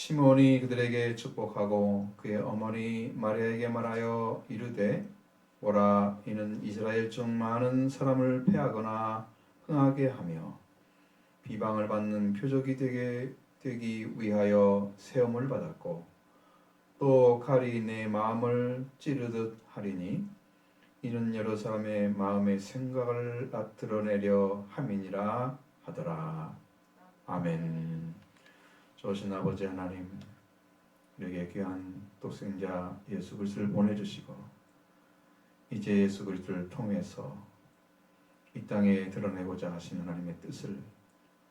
시몬이 그들에게 축복하고 그의 어머니 마리아에게 말하여 이르되 보라, 이는 이스라엘 중 많은 사람을 패하거나 흥하게 하며 비방을 받는 표적이 되기 위하여 세움을 받았고 또 칼이 내 마음을 찌르듯 하리니 이는 여러 사람의 마음의 생각을 드러내려 함이니라 하더라. 아멘. 좋으신 아버지 하나님, 우리에게 귀한 독생자 예수 그리스도를 보내주시고 이제 예수 그리스도를 통해서 이 땅에 드러내고자 하신 하나님의 뜻을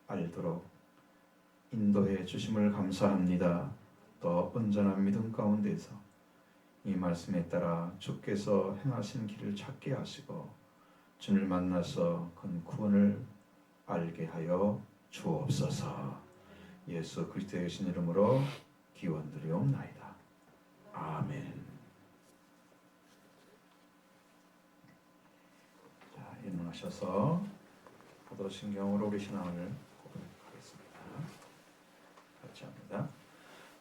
알도록 인도해 주심을 감사합니다. 더 온전한 믿음 가운데서 이 말씀에 따라 주께서 행하신 길을 찾게 하시고 주를 만나서 그 구원을 알게 하여 주옵소서. 예수 그리스도의 신 이름으로 기원드리옵나이다. 아멘. 자, 일어나셔서 사도신경으로 우리 신앙을 고백하겠습니다. 같이 합니다.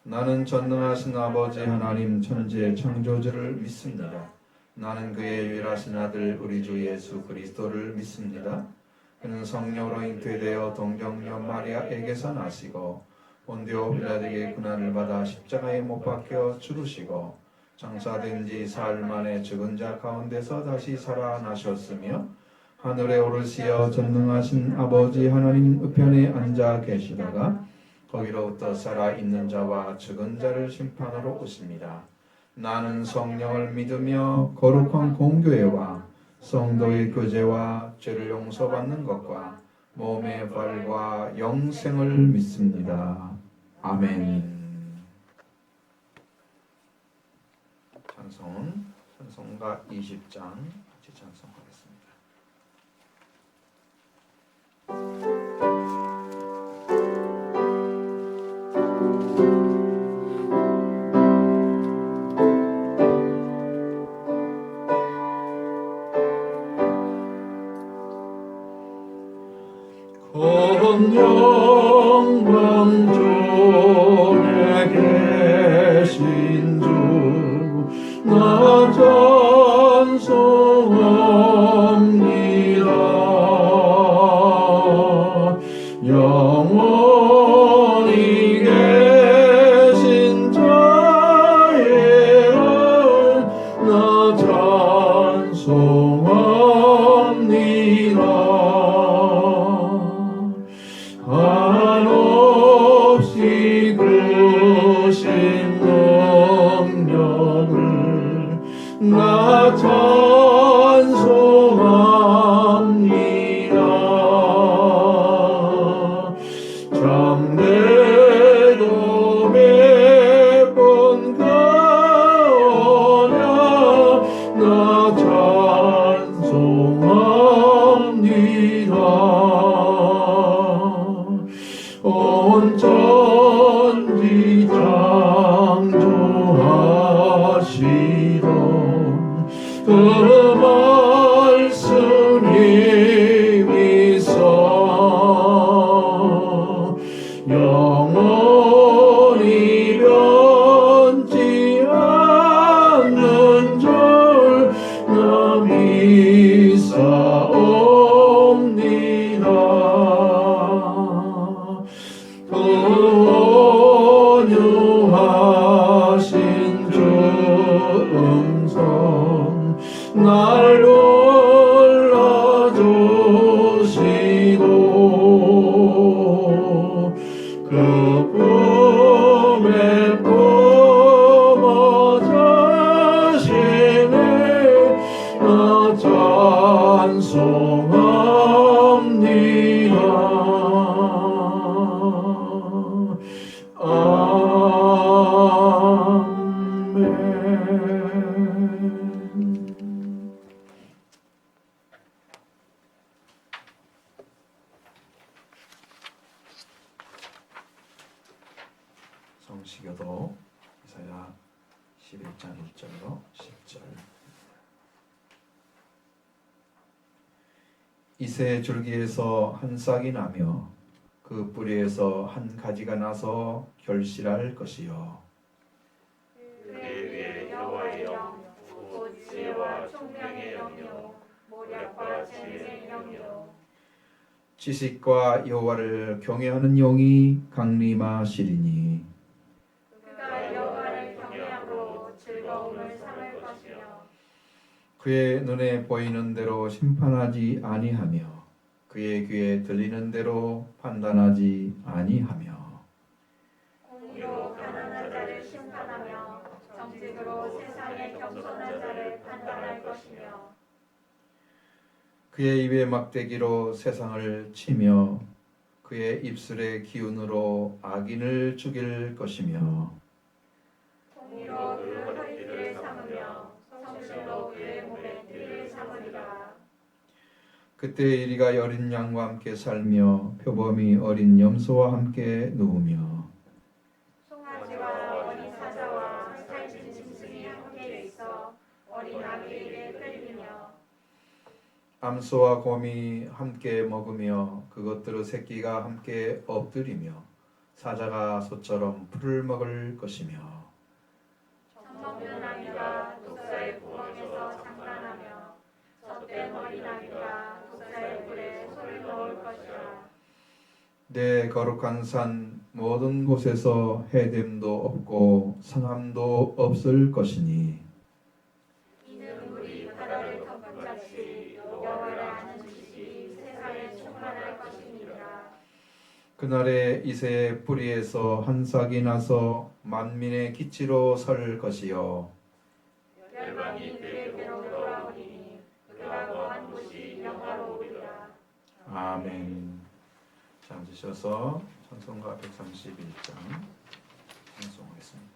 나는 전능하신 아버지 하나님 천지의 창조주를 믿습니다. 나는 그의 유일하신 아들 우리 주 예수 그리스도를 믿습니다. 그는 성령으로 잉태되어 동정녀 마리아에게서 나시고 본디오 빌라에게 고난을 받아 십자가에 못 박혀 죽으시고 장사된 지 사흘 만에 죽은 자 가운데서 다시 살아나셨으며 하늘에 오르시어 전능하신 아버지 하나님 우편에 앉아 계시다가 거기로부터 살아있는 자와 죽은 자를 심판하러 오십니다. 나는 성령을 믿으며 거룩한 공교회와 성도의 교제와 죄를 용서받는 것과 몸의 부활과 영생을 믿습니다. 아멘. 찬송가 20장 같이 찬송하겠습니다. 영광 존에 계신 주 나 찬송합니다. 영원히 계신 자의 나 찬송합니다. 한없이 크신 능력을 나 찬송합니다. 잠대도 몇 번 가오냐 나 찬송합니다. 온 천지 창조하시던 그 말씀 힘이서 영원히 변치 않는 줄 나 믿사옵니다. 그 온유하신 주 음성 날 불러주시고 그 품에 품어 자신을 나 찬송합니다. 성시교도 이사야 11장 1절로 10절. 이새 줄기에서 한 싹이 나며 그 그 뿌리에서 한 가지가 나서 결실할 것이요 그의 위에 여호와의 영, 곧 지혜와 총명의 영이요 모략과 지혜의 영이요 지식과 여호와를 경외하는 영이 강림하시리니 그가 여호와를 경외함으로 즐거움을 삼을 것이며 그의 눈에 보이는 대로 심판하지 아니하며 그의 귀에 들리는 대로 판단하지 아니하며 공의로 가난한 자를 심판하며 정직으로 세상의 겸손한 자를 판단할 것이며 그의 입의 막대기로 세상을 치며 그의 입술의 기운으로 악인을 죽일 것이며 공의로 그 허리띠를 삼으며 성실로 그의 몸에 띠를 삼으리라. 그때 이리가 어린 양과 함께 살며 표범이 어린 염소와 함께 누우며 송아지와 어린 사자와 살찐 짐승이 함께 있어 어린 아기에게 끌리며 암소와 곰이 함께 먹으며 그것들의 새끼가 함께 엎드리며 사자가 소처럼 풀을 먹을 것이며 젖먹는 아기가 독사의 구멍에서 장난하며 젖된 어린 아기가 독사의 뿔에 손을 넣을 것이라. 내 거룩한 산 모든 곳에서 해됨도 없고 상함도 없을 것이니 이는 물이 바다를 덮은 같이 여호와를 아는 지식이 세상에 충만할 것이니라. 그날에 이새의 뿌리에서 한 싹이 나서 만민의 기치로 설 것이요 열방이 그에게로 돌아오니 그가 거한 곳이 영화로우리라. 아멘. 자, 앉으셔서 찬송가 131장 찬송하겠습니다.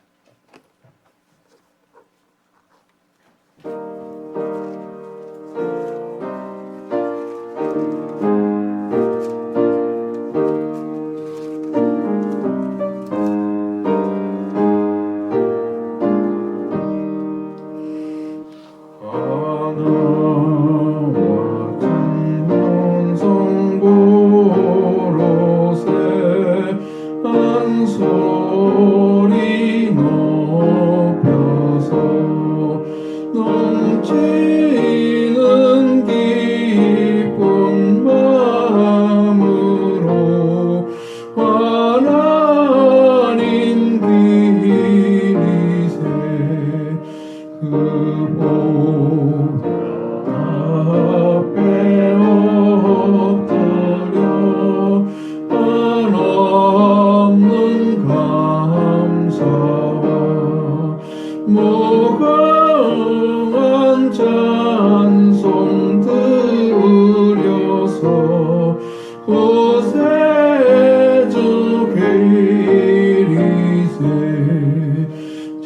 소리 높여서 넘치는 기쁜 마음으로 하나님 기리세 그보다 앞에 엎드려 한없는 감사와 무거운 찬송 드려서 구세주 계리세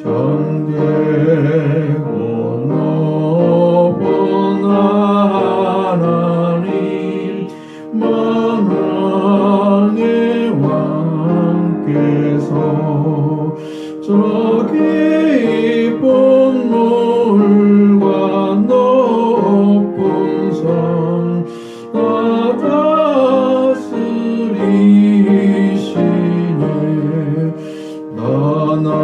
참되고 높은 하나님 만왕의 왕께서 저 깊은 물과 높은 산 다스리시네 나나와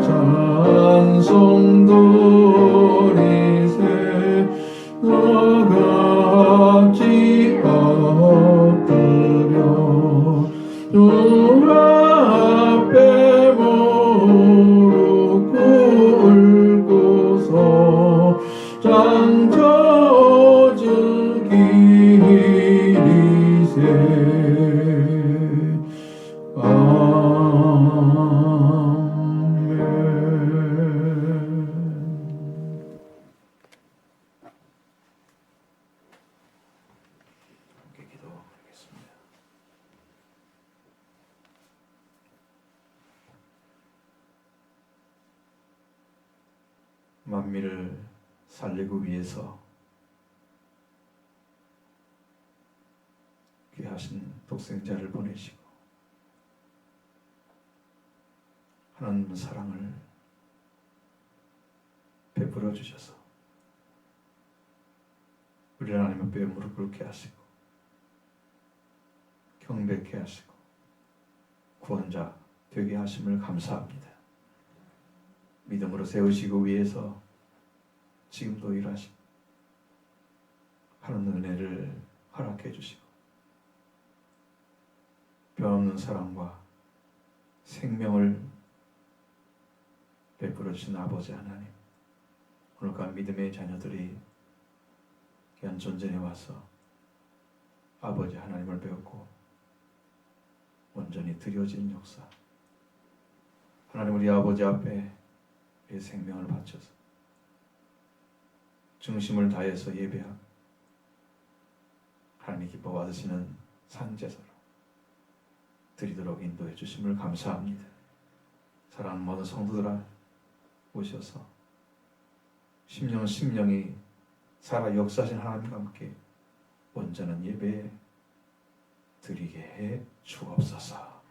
찬송 드리세 나같이 엎드려 주 앞에 무릎 꿇고서 장처 주기리세 함께 기도하겠습니다. 만민을 살리기 위해서 귀하신 독생자를 보내시고 하나님의 사랑을 베풀어 주셔서 우리 하나님 앞에 무릎 꿇게 하시고 경배케 하시고 구원자 되게 하심을 감사합니다. 믿음으로 세우시고 위해서 지금도 일하시고 하는 은혜를 허락해 주시고 변없는 사랑과 생명을 베풀어 주신 아버지 하나님, 오늘과 믿음의 자녀들이 귀한 존전에 와서 아버지 하나님을 배웠고 온전히 드려진 역사, 하나님 우리 아버지 앞에 우리의 생명을 바쳐서 중심을 다해서 예배하고 하나님이 기뻐 받으시는 산제사로 드리도록 인도해 주심을 감사합니다. 사랑하는 모든 성도들아 오셔서 심령이 살아 역사하신 하나님과 함께 온전한 예배 드리게 해 주옵소서.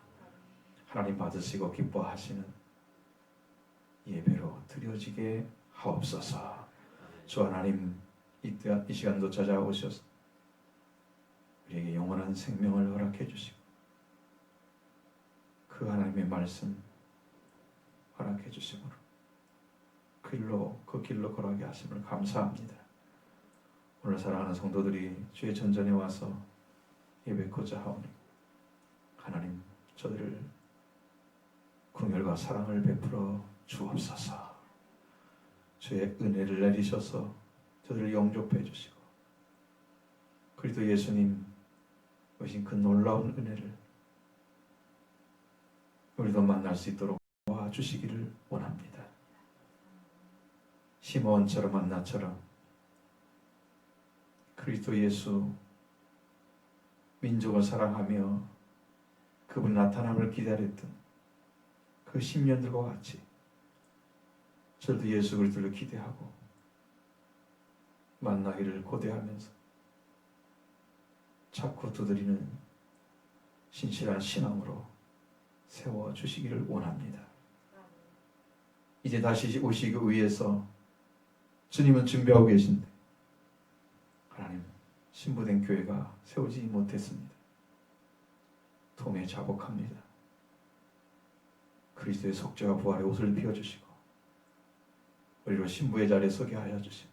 하나님 받으시고 기뻐하시는 예배로 드려지게 하옵소서. 주 하나님 이 시간도 찾아오셔서 우리에게 영원한 생명을 허락해 주시고 그 하나님의 말씀 허락해 주심으로 그 길로 걸어가게 하심을 감사합니다. 오늘 사랑하는 성도들이 주의 전전에 와서 예배코자 하오니 하나님 저들을 긍휼과 사랑을 베풀어 주옵소서. 주의 은혜를 내리셔서 저들을 영접해 주시고 그리스도 예수님 오신 그 놀라운 은혜를 우리도 만날 수 있도록 도와주시기를 원합니다. 시므온처럼 안나처럼 그리스도 예수 민족을 사랑하며 그분 나타남을 기다렸던 그 10년들과 같이 저도 예수 그리스도를 기대하고 만나기를 고대하면서 자꾸 두드리는 신실한 신앙으로 세워주시기를 원합니다. 이제 다시 오시기 위해서 주님은 준비하고 계신데 하나님 신부된 교회가 세우지 못했습니다. 통에 자복합니다. 그리스도의 속죄와 부활의 옷을 비워주시고 우리로 신부의 자리에 서게 하여 주시고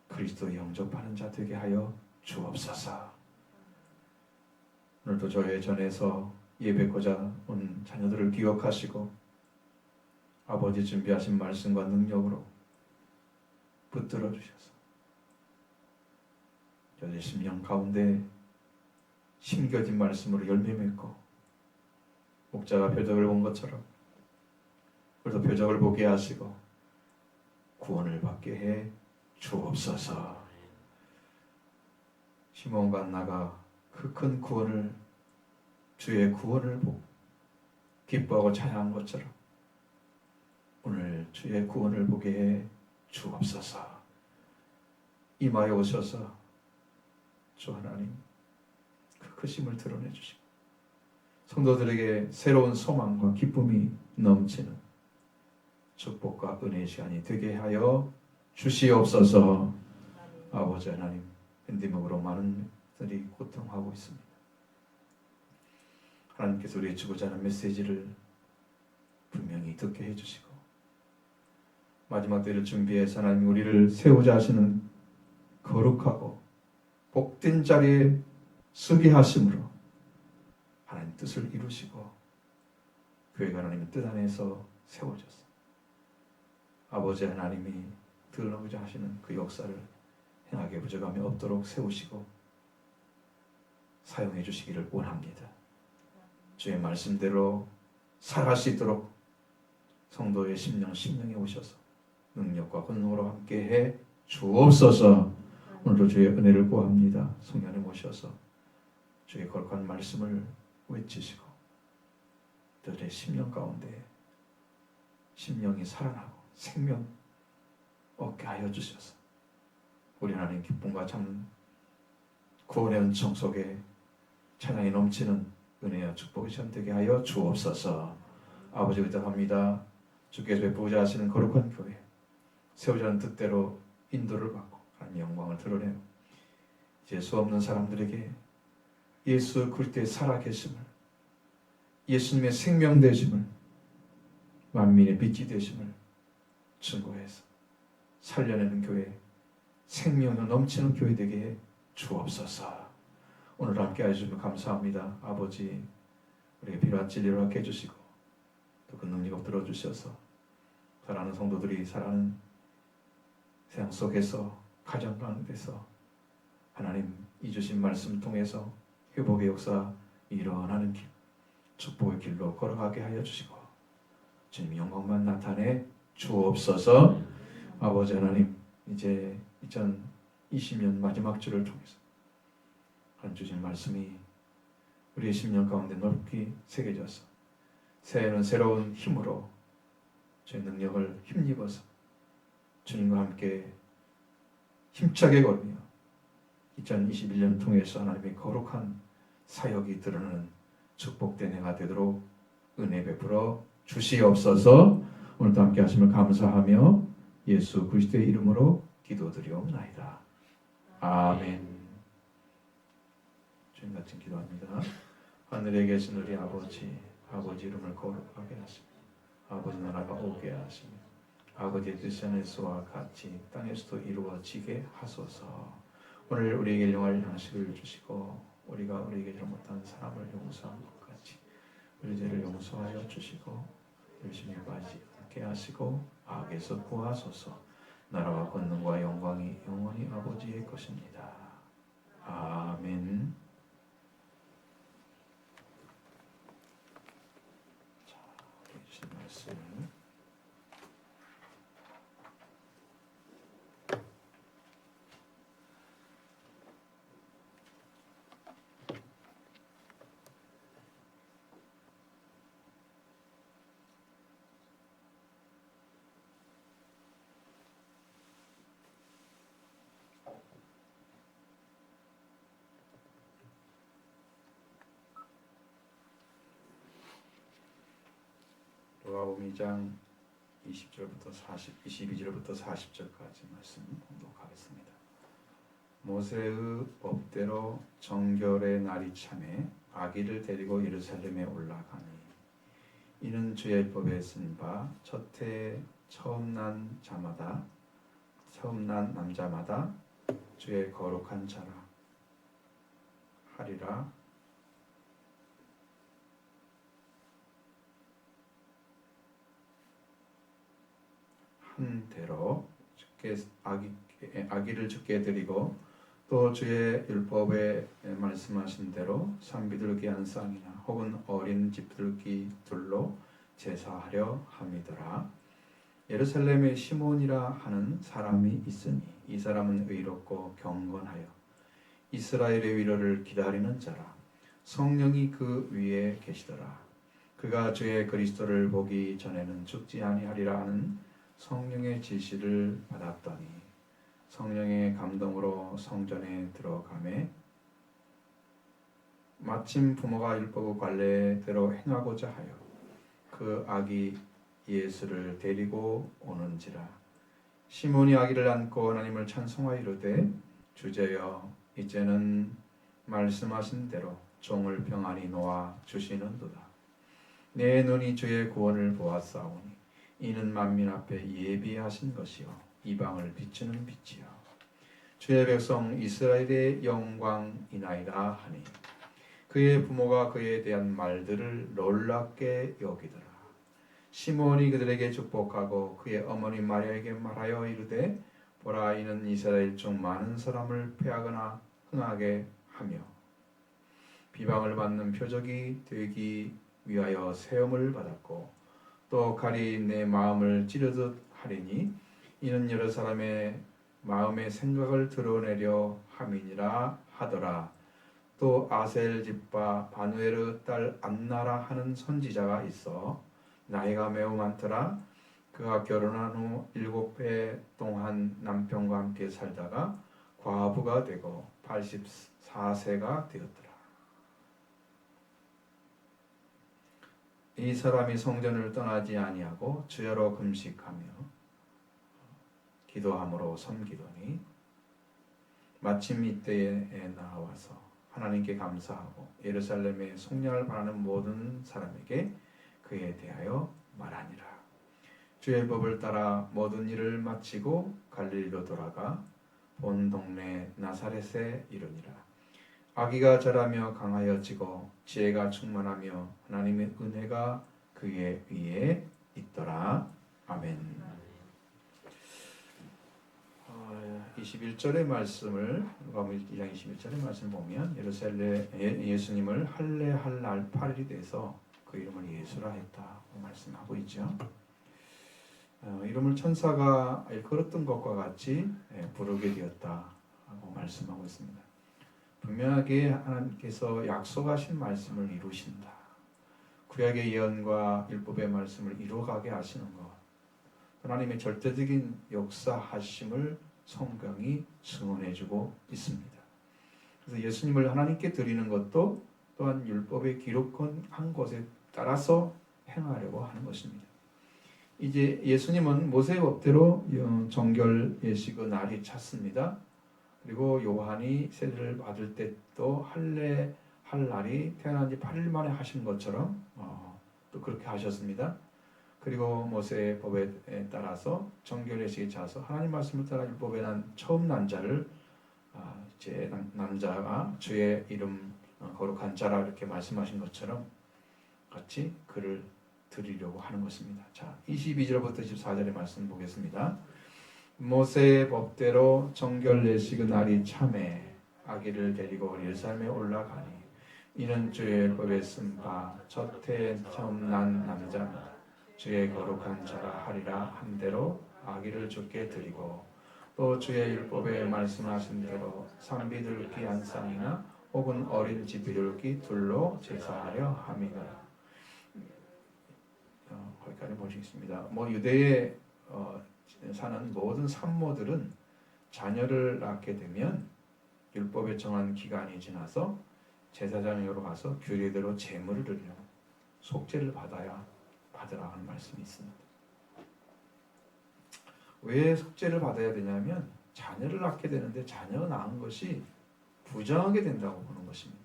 그리스도에 영접하는 자 되게 하여 주옵소서. 오늘도 저의 전에서 예배고자 온 자녀들을 기억하시고 아버지 준비하신 말씀과 능력으로 붙들어 주셔서 저의 심령 가운데 심겨진 말씀으로 열매 맺고 목자가 표적을 본 것처럼 우리도 표적을 보게 하시고 구원을 받게 해 주옵소서. 시몬과 안나가 그 큰 구원을 주의 구원을 보고 기뻐하고 찬양한 것처럼 오늘 주의 구원을 보게 해 주옵소서. 임하여 오셔서 주 하나님 그 크심을 드러내 주시고 성도들에게 새로운 소망과 기쁨이 넘치는 축복과 은혜의 시간이 되게 하여 주시옵소서. 아버지 하나님, 팬데믹으로 많은 분들이 고통하고 있습니다. 하나님께서 우리의 주고자 하는 메시지를 분명히 듣게 해주시고 마지막 때를 준비해서 하나님 우리를 세우자 하시는 거룩하고 복된 자리에 서게 하심으로 하나님 뜻을 이루시고 교회가 하나님의 뜻 안에서 세워졌어. 아버지 하나님이 드러나고자 하시는 그 역사를 행하게 부족함이 없도록 세우시고 사용해 주시기를 원합니다. 주의 말씀대로 살아갈 수 있도록 성도의 심령에 오셔서 능력과 권능으로 함께해 주옵소서. 오늘도 주의 은혜를 구합니다. 성령에 모셔서 주의 거룩한 말씀을 외치시고 그들의 심령 가운데 심령이 살아나고 생명 얻게 하여 주셔서 우리 하나님 기쁨과 참 구원의 은총 속에 찬양이 넘치는 은혜와 축복이 전되게 하여 주옵소서. 아버지 의탁합니다. 주께서 베푸고자 하시는 거룩한 교회 세우자는 뜻대로 인도를 받고 하나님 영광을 드러내고 이제 수 없는 사람들에게 예수 그리스도의 살아계심을, 예수님의 생명 되심을, 만민의 빛이 되심을 증거해서 살려내는 교회, 생명이 넘치는 교회 되게 해 주옵소서. 오늘 함께 해주시면 감사합니다. 아버지, 우리에게 필요한 진리를 함께 해주시고 또 그 능력 들어주셔서 사랑하는 성도들이 살아가는 세상 속에서 가정 가운데서 하나님 이 주신 말씀 통해서 회복의 역사 일어나는 길, 축복의 길로 걸어가게 하여 주시고 주님 영광만 나타내 주옵소서. 아버지 하나님, 이제 2020년 마지막 주를 통해서 하나님 주신 말씀이 우리의 심령 가운데 넓게 새겨져서 새해는 새로운 힘으로 주의 능력을 힘입어서 주님과 함께 힘차게 걸으며 2021년 통해서 하나님의 거룩한 사역이 드러나는 축복된 해가 되도록 은혜 베풀어 주시옵소서. 오늘도 함께 하심을 감사하며 예수 그리스도의 이름으로 기도드리옵나이다. 아멘. 주님 같은 기도합니다. 하늘에 계신 우리 아버지, 아버지 이름을 거룩하게 하시며 아버지 나라가 오게 하시며 아버지의 뜻이 하늘에서와 같이 땅에서도 이루어지게 하소서. 오늘 우리에게 일용할 양식을 주시고 우리가 우리에게 잘못한 사람을 용서한 것 같이 우리 죄를 용서하여 주시고 열심히 빠지지 않게 하시고 악에서 구하소서. 나라와 권능과 영광이 영원히 아버지의 것입니다. 아멘. 자, 주신 말씀. 누가복음 2장 20절부터 22절부터 40절까지 말씀 봉독하겠습니다. 모세의 법대로 정결의 날이 참에 아기를 데리고 예루살렘에 올라가니 이는 주의 법에 쓴 바 첫해 처음 난 남자마다 주의 거룩한 자라 하리라. 한 대로 아기를 주께 드리고 또 주의 율법에 말씀하신 대로 산비둘기 한 쌍이나 혹은 어린 집들기 둘로 제사하려 함이더라. 예루살렘에 시몬이라 하는 사람이 있으니 이 사람은 의롭고 경건하여 이스라엘의 위로를 기다리는 자라. 성령이 그 위에 계시더라. 그가 주의 그리스도를 보기 전에는 죽지 아니하리라 하는 성령의 지시를 받았더니 성령의 감동으로 성전에 들어가매 마침 부모가 율법의 관례대로 행하고자 하여 그 아기 예수를 데리고 오는지라. 시몬이 아기를 안고 하나님을 찬송하여 이르되 주제여 이제는 말씀하신 대로 종을 평안히 놓아 주시는도다. 내 눈이 주의 구원을 보았사오니 이는 만민 앞에 예비하신 것이요 이방을 비추는 빛이요 주의 백성 이스라엘의 영광이나이다 하니 그의 부모가 그에 대한 말들을 놀랍게 여기더라. 시몬이 그들에게 축복하고 그의 어머니 마리아에게 말하여 이르되 보라 이는 이스라엘 중 많은 사람을 패하거나 흥하게 하며 비방을 받는 표적이 되기 위하여 세움을 받았고 또 칼이 내 마음을 찌르듯 하리니 이는 여러 사람의 마음의 생각을 드러내려 함이니라 하더라. 또 아셀 집바 바누엘의 딸 안나라 하는 선지자가 있어 나이가 매우 많더라. 그가 결혼한 후 7해 동안 남편과 함께 살다가 과부가 되고 84세가 되었더라. 이 사람이 성전을 떠나지 아니하고 주야로 금식하며 기도함으로 섬기더니 마침 이때에 나와서 하나님께 감사하고 예루살렘의 속량을 바라는 모든 사람에게 그에 대하여 말하니라. 주의 법을 따라 모든 일을 마치고 갈릴리로 돌아가 본 동네 나사렛에 이르니라. 아기가 자라며 강하여지고 지혜가 충만하며 하나님의 은혜가 그의 위에 있더라. 아멘. 21절의 말씀을 누가복음 1장 21절의 말씀을 보면 예루살렘 예수님을 할례할 날 8일이 돼서 그 이름을 예수라 했다고 말씀하고 있죠. 이름을 천사가 일컬었던 것과 같이 부르게 되었다고 말씀하고 있습니다. 분명하게 하나님께서 약속하신 말씀을 이루신다. 구약의 예언과 율법의 말씀을 이루어가게 하시는 것. 하나님의 절대적인 역사하심을 성경이 증언해주고 있습니다. 그래서 예수님을 하나님께 드리는 것도 또한 율법에 기록한 것에 따라서 행하려고 하는 것입니다. 이제 예수님은 모세의 법대로 정결 예식의 날이 찼습니다. 그리고 요한이 세례를 받을 때도 할례할 날이 태어난 지 8일 만에 하신 것처럼 또 그렇게 하셨습니다. 그리고 모세의 법에 따라서 정결 예식에 차서 하나님 말씀을 따라 율법에 난 처음 난 자를 이제 남자가 주의 이름 거룩한 자라 이렇게 말씀하신 것처럼 같이 그를 드리려고 하는 것입니다. 자, 22절부터 24절의 말씀 보겠습니다. 모세의 법대로 정결 예식의 날이 참에 아기를 데리고 예루살렘에 올라가니 이는 주의 법에 쓴 바 첫 해에 처음 난 남자입니다. 주의 거룩한 자라 하리라 한 대로 아기를 주께 드리고 또 주의 율법에 말씀하신 대로 산비둘기 한 쌍이나 혹은 어린 지비둘기 둘로 제사하려 함이라. 거기까지 보시겠습니다. 유대에 사는 모든 산모들은 자녀를 낳게 되면 율법에 정한 기간이 지나서 제사장으로 가서 규례대로 제물을 드리려고 속죄를 받으라 하는 말씀이 있습니다. 왜 속죄를 받아야 되냐면 자녀를 낳게 되는데 자녀가 낳은 것이 부정하게 된다고 보는 것입니다.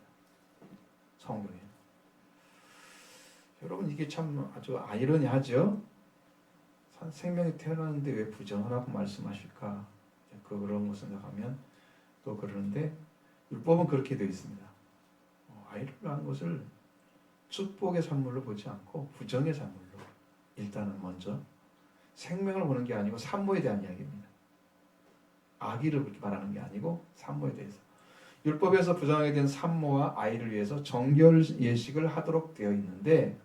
성경에. 여러분 이게 참 아주 아이러니하죠. 생명이 태어났는데 왜 부정하라고 말씀하실까? 그런 것을 생각하면 또 그러는데 율법은 그렇게 되어 있습니다. 아이를 낳은 것을 축복의 산물로 보지 않고 부정의 산물로 일단은 먼저 생명을 보는 게 아니고 산모에 대한 이야기입니다. 아기를 그렇게 말하는 게 아니고 산모에 대해서. 율법에서 부정하게 된 산모와 아이를 위해서 정결 예식을 하도록 되어 있는데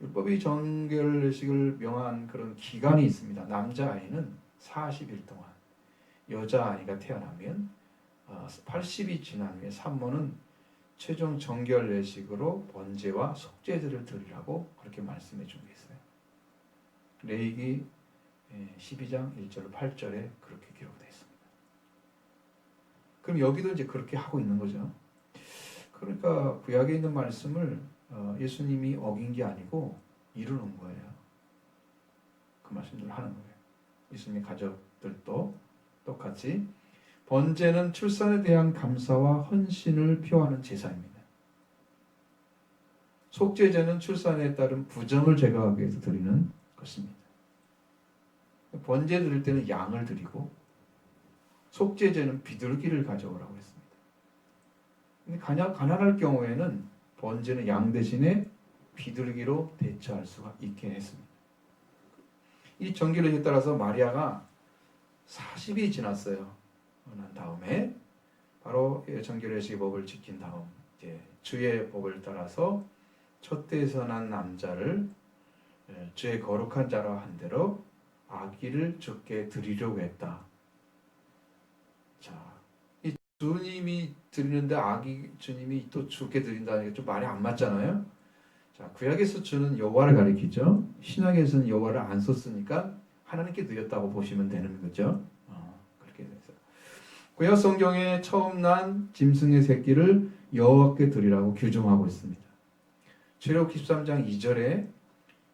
율법이 정결 예식을 명한 그런 기간이 있습니다. 남자아이는 40일 동안, 여자아이가 태어나면 80이 지난 후에 산모는 최종 정결 예식으로 번제와 속죄제를 드리라고 그렇게 말씀해 준 게 있어요. 레위기 12장 1절 8절에 그렇게 기록되어 있습니다. 그럼 여기도 이제 그렇게 하고 있는 거죠. 그러니까 구약에 있는 말씀을 예수님이 어긴 게 아니고 이루는 거예요. 그 말씀들을 하는 거예요. 예수님의 가족들도 똑같이 번제는 출산에 대한 감사와 헌신을 표하는 제사입니다. 속죄제는 출산에 따른 부정을 제거하기 위해서 드리는 것입니다. 번제 드릴 때는 양을 드리고 속죄제는 비둘기를 가져오라고 했습니다. 근데 가난할 경우에는 번제는 양 대신에 비둘기로 대처할 수가 있게 했습니다. 이 정결례에 따라서 마리아가 40이 지났어요. 난 다음에 바로 정결례식의 법을 지킨 다음 이제 주의 법을 따라서 첫 때에서 난 남자를 주의 거룩한 자라 한 대로 아기를 주께 드리려고 했다. 자, 이 주님이 드리는데 주님이 또 주께 드린다는 게 좀 말이 안 맞잖아요. 자, 구약에서 주는 여호와를 가리키죠. 신약에서는 여호와를 안 썼으니까 하나님께 드렸다고 보시면 되는 거죠. 그렇게 돼서 구약 성경에 처음 난 짐승의 새끼를 여호와께 드리라고 규정하고 있습니다. 출애굽기 13장 2절에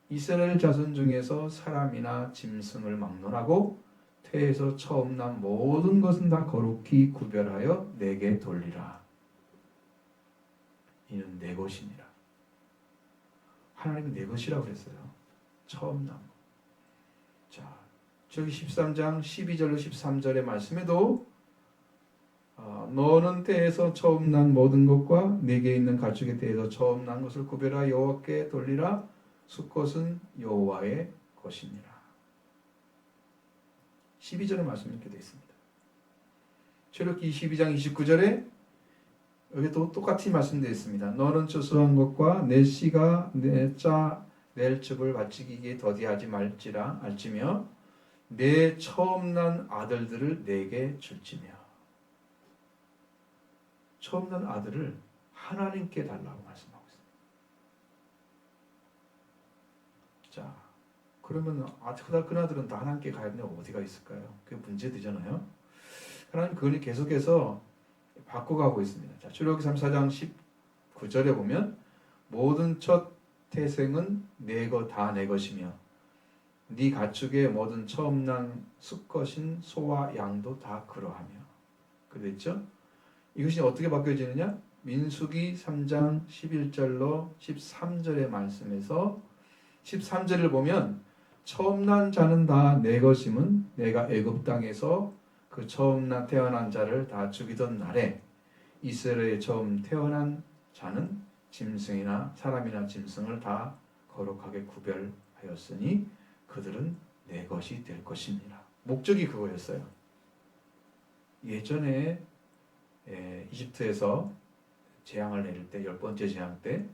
이스라엘 자손 중에서 사람이나 짐승을 막론하고 태에서 처음 난 모든 것은 다 거룩히 구별하여 내게 돌리라. 이는 내 것이니라. 하나님이 내 것이라고 그랬어요. 처음 난 것. 자, 저기 13장 12절로 13절의 말씀에도 너는 태에서 처음 난 모든 것과 내게 있는 가축에 대해서 처음 난 것을 구별하여 여호와께 돌리라. 수컷은 여호와의 것이니라. 12절의 말씀이 이렇게 되어 있습니다. 출애굽기 22장 29절에 여기 또 똑같이 말씀되어 있습니다. 너는 추수한 것과 내 씨가 내 짜 낼 즙을 바치기에 더디하지 말지라 알지며 내 처음 난 아들들을 내게 줄지며. 처음 난 아들을 하나님께 달라고 말씀하고 있습니다. 자, 그러면 그 아들은 다 하나님께 가야 되는데 어디가 있을까요? 그게 문제되잖아요. 하나님 그걸 계속해서 바꿔가고 있습니다. 자, 출애굽기 34장 19절에 보면 모든 첫 태생은 내 것 다 내 것이며 네 가축의 모든 처음 난 수컷인 소와 양도 다 그러하며. 그랬죠? 이것이 어떻게 바뀌어지느냐? 민수기 3장 11절로 13절의 말씀에서 13절을 보면 처음 난 자는 다 내 것임은 내가 애굽 땅에서 그 처음 태어난 자를 다 죽이던 날에 이스라엘에 처음 태어난 자는 짐승이나 사람이나 짐승을 다 거룩하게 구별하였으니 그들은 내 것이 될 것입니다. 목적이 그거였어요. 예전에 이집트에서 재앙을 내릴 때 10번째 재앙 때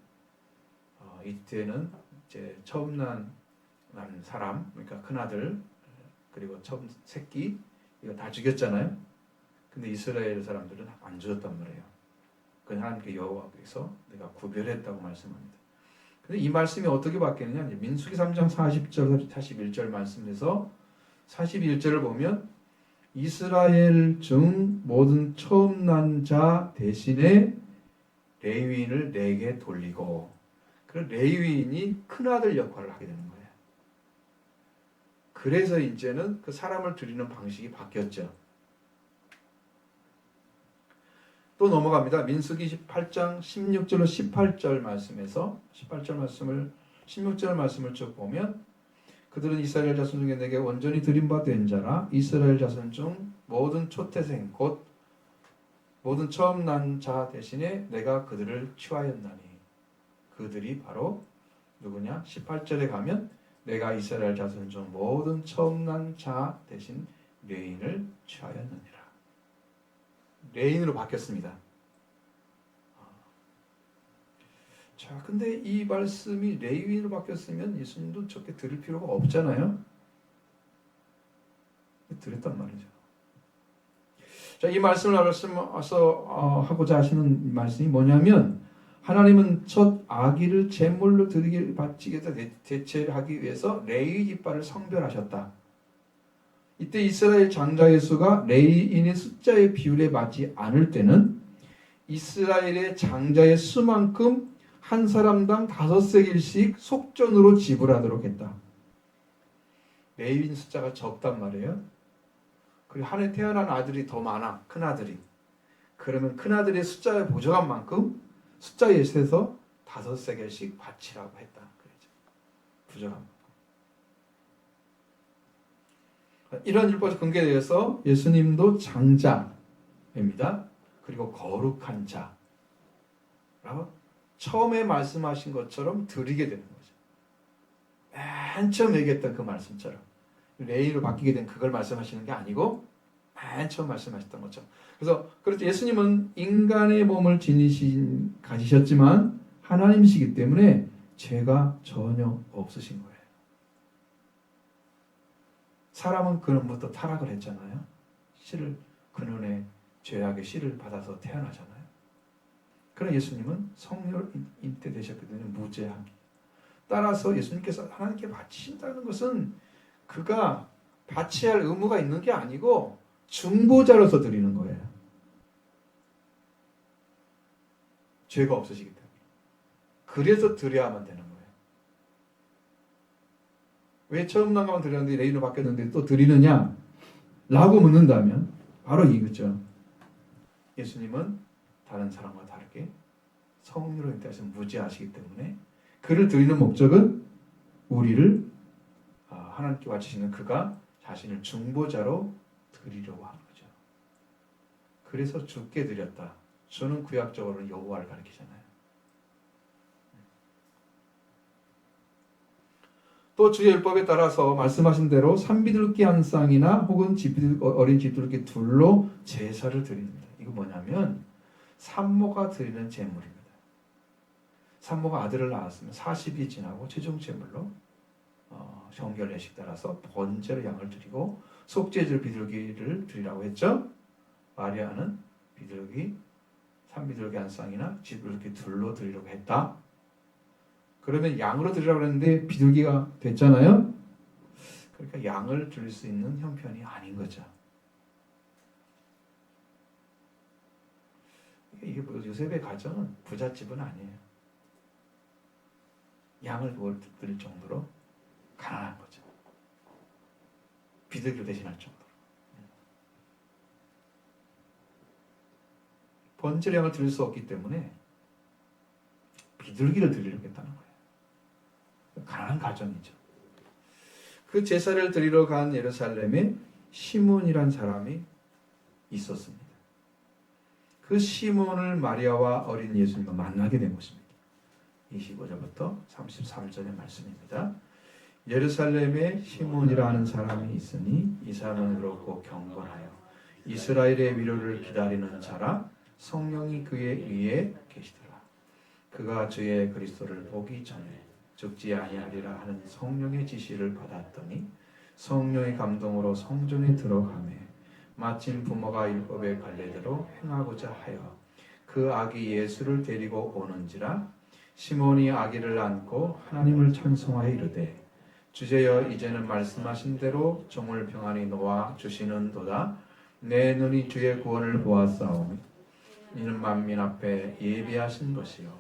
이집트에는 이제 처음 난 사람, 그러니까 큰아들 그리고 처음 새끼 이거 다 죽였잖아요. 근데 이스라엘 사람들은 안 죽였단 말이에요. 그 하나님께 여호와께서 내가 구별했다고 말씀합니다. 근데 이 말씀이 어떻게 바뀌느냐? 민수기 3장 40절, 41절 말씀에서 41절을 보면 이스라엘 중 모든 처음 난 자 대신에 레위인을 내게 돌리고, 그 레위인이 큰아들 역할을 하게 되는 거예요. 그래서 이제는 그 사람을 드리는 방식이 바뀌었죠. 또 넘어갑니다. 민수기 18장 16절로 18절 말씀에서 16절 말씀을 쭉 보면 그들은 이스라엘 자손 중에 내게 온전히 드린 바 된 자라. 이스라엘 자손 중 모든 초태생 곧 모든 처음 난 자 대신에 내가 그들을 취하였나니. 그들이 바로 누구냐? 18절에 가면 내가 이스라엘 자손 중 모든 처음 난 자 대신 레인을 취하였느니라. 레인으로 바뀌었습니다. 자, 근데 이 말씀이 레위인으로 바뀌었으면 예수님도 저렇게 드릴 필요가 없잖아요. 드렸단 말이죠. 자, 이 말씀을 하고자 하시는 말씀이 뭐냐면 하나님은 첫 아기를 제물로 드리기를 바치기 위해서 대체를 하기 위해서 레위 지파를 성별하셨다. 이때 이스라엘 장자의 수가 레위인의 숫자의 비율에 맞지 않을 때는 이스라엘의 장자의 수만큼 한 사람당 5세겔씩 속전으로 지불하도록 했다. 레위인 숫자가 적단 말이에요. 그리고 한 해 태어난 아들이 더 많아, 큰아들이. 그러면 큰아들의 숫자에 부족한 만큼 숫자에 세서 5세겔씩 바치라고 했다. 그랬죠. 부족한 만큼. 이런 율법의 근거에 대해서 예수님도 장자입니다. 그리고 거룩한 자라고 처음에 말씀하신 것처럼 드리게 되는 거죠. 맨 처음 얘기했던 그 말씀처럼 레위로 바뀌게 된 그걸 말씀하시는 게 아니고 맨 처음 말씀하셨던 것처럼. 그래서 예수님은 인간의 몸을 가지셨지만 하나님이시기 때문에 죄가 전혀 없으신 거예요. 사람은 그놈부터 타락을 했잖아요. 근원의 죄악의 씨를 받아서 태어나잖아요. 그러나 예수님은 성령 잉태 되셨기 때문에 무죄함. 따라서 예수님께서 하나님께 바치신다는 것은 그가 바쳐야 할 의무가 있는 게 아니고 중보자로서 드리는 거예요. 죄가 없으시기 때문에. 그래서 드려야만 되는 거예요. 왜 처음 난 것만 드렸는데 레위로 바뀌었는데 또 드리느냐? 라고 묻는다면 바로 이거죠. 예수님은 다른 사람과 다르게 성령으로 인도하셔서 무지하시기 때문에 그를 드리는 목적은 우리를 하나님께 바치시는 그가 자신을 중보자로 드리려고 하는 거죠. 그래서 주께 드렸다. 주는 구약적으로는 여호와를 가리키잖아요. 또 주의 율법에 따라서 말씀하신 대로 산비둘기 한 쌍이나 혹은 어린 집비둘기 둘로 제사를 드립니다. 이거 뭐냐면 산모가 드리는 제물입니다. 산모가 아들을 낳았으면 40이 지나고 최종 제물로 정결 예식 따라서 번제로 양을 드리고 속죄제로 비둘기를 드리라고 했죠. 마리아는 산비둘기 한 쌍이나 집비둘기 둘로 드리려고 했다. 그러면 양으로 드리라고 했는데 비둘기가 됐잖아요. 그러니까 양을 드릴 수 있는 형편이 아닌 거죠. 이게 요셉의 가정은 부잣집은 아니에요. 양을 드릴 정도로 가난한 거죠. 비둘기를 대신할 정도로. 번제로 양을 드릴 수 없기 때문에 비둘기를 드리려고 했다는 거예요. 가난한 가정이죠. 그 제사를 드리러 간 예루살렘에 시몬이란 사람이 있었습니다. 그 시몬을 마리아와 어린 예수님과 만나게 된 것입니다. 25절부터 33절의 말씀입니다. 예루살렘에 시몬이라는 사람이 있으니 이 사람은 그렇고 경건하여 이스라엘의 위로를 기다리는 자라 성령이 그의 위에 계시더라. 그가 주의 그리스도를 보기 전에 죽지 아니하리라 하는 성령의 지시를 받았더니 성령의 감동으로 성전에 들어가매 마침 부모가 율법의 관례대로 행하고자 하여 그 아기 예수를 데리고 오는지라 시몬이 아기를 안고 하나님을 찬송하여 이르되 주제여 이제는 말씀하신 대로 종을 평안히 놓아 주시는도다. 내 눈이 주의 구원을 보았사오니 이는 만민 앞에 예비하신 것이요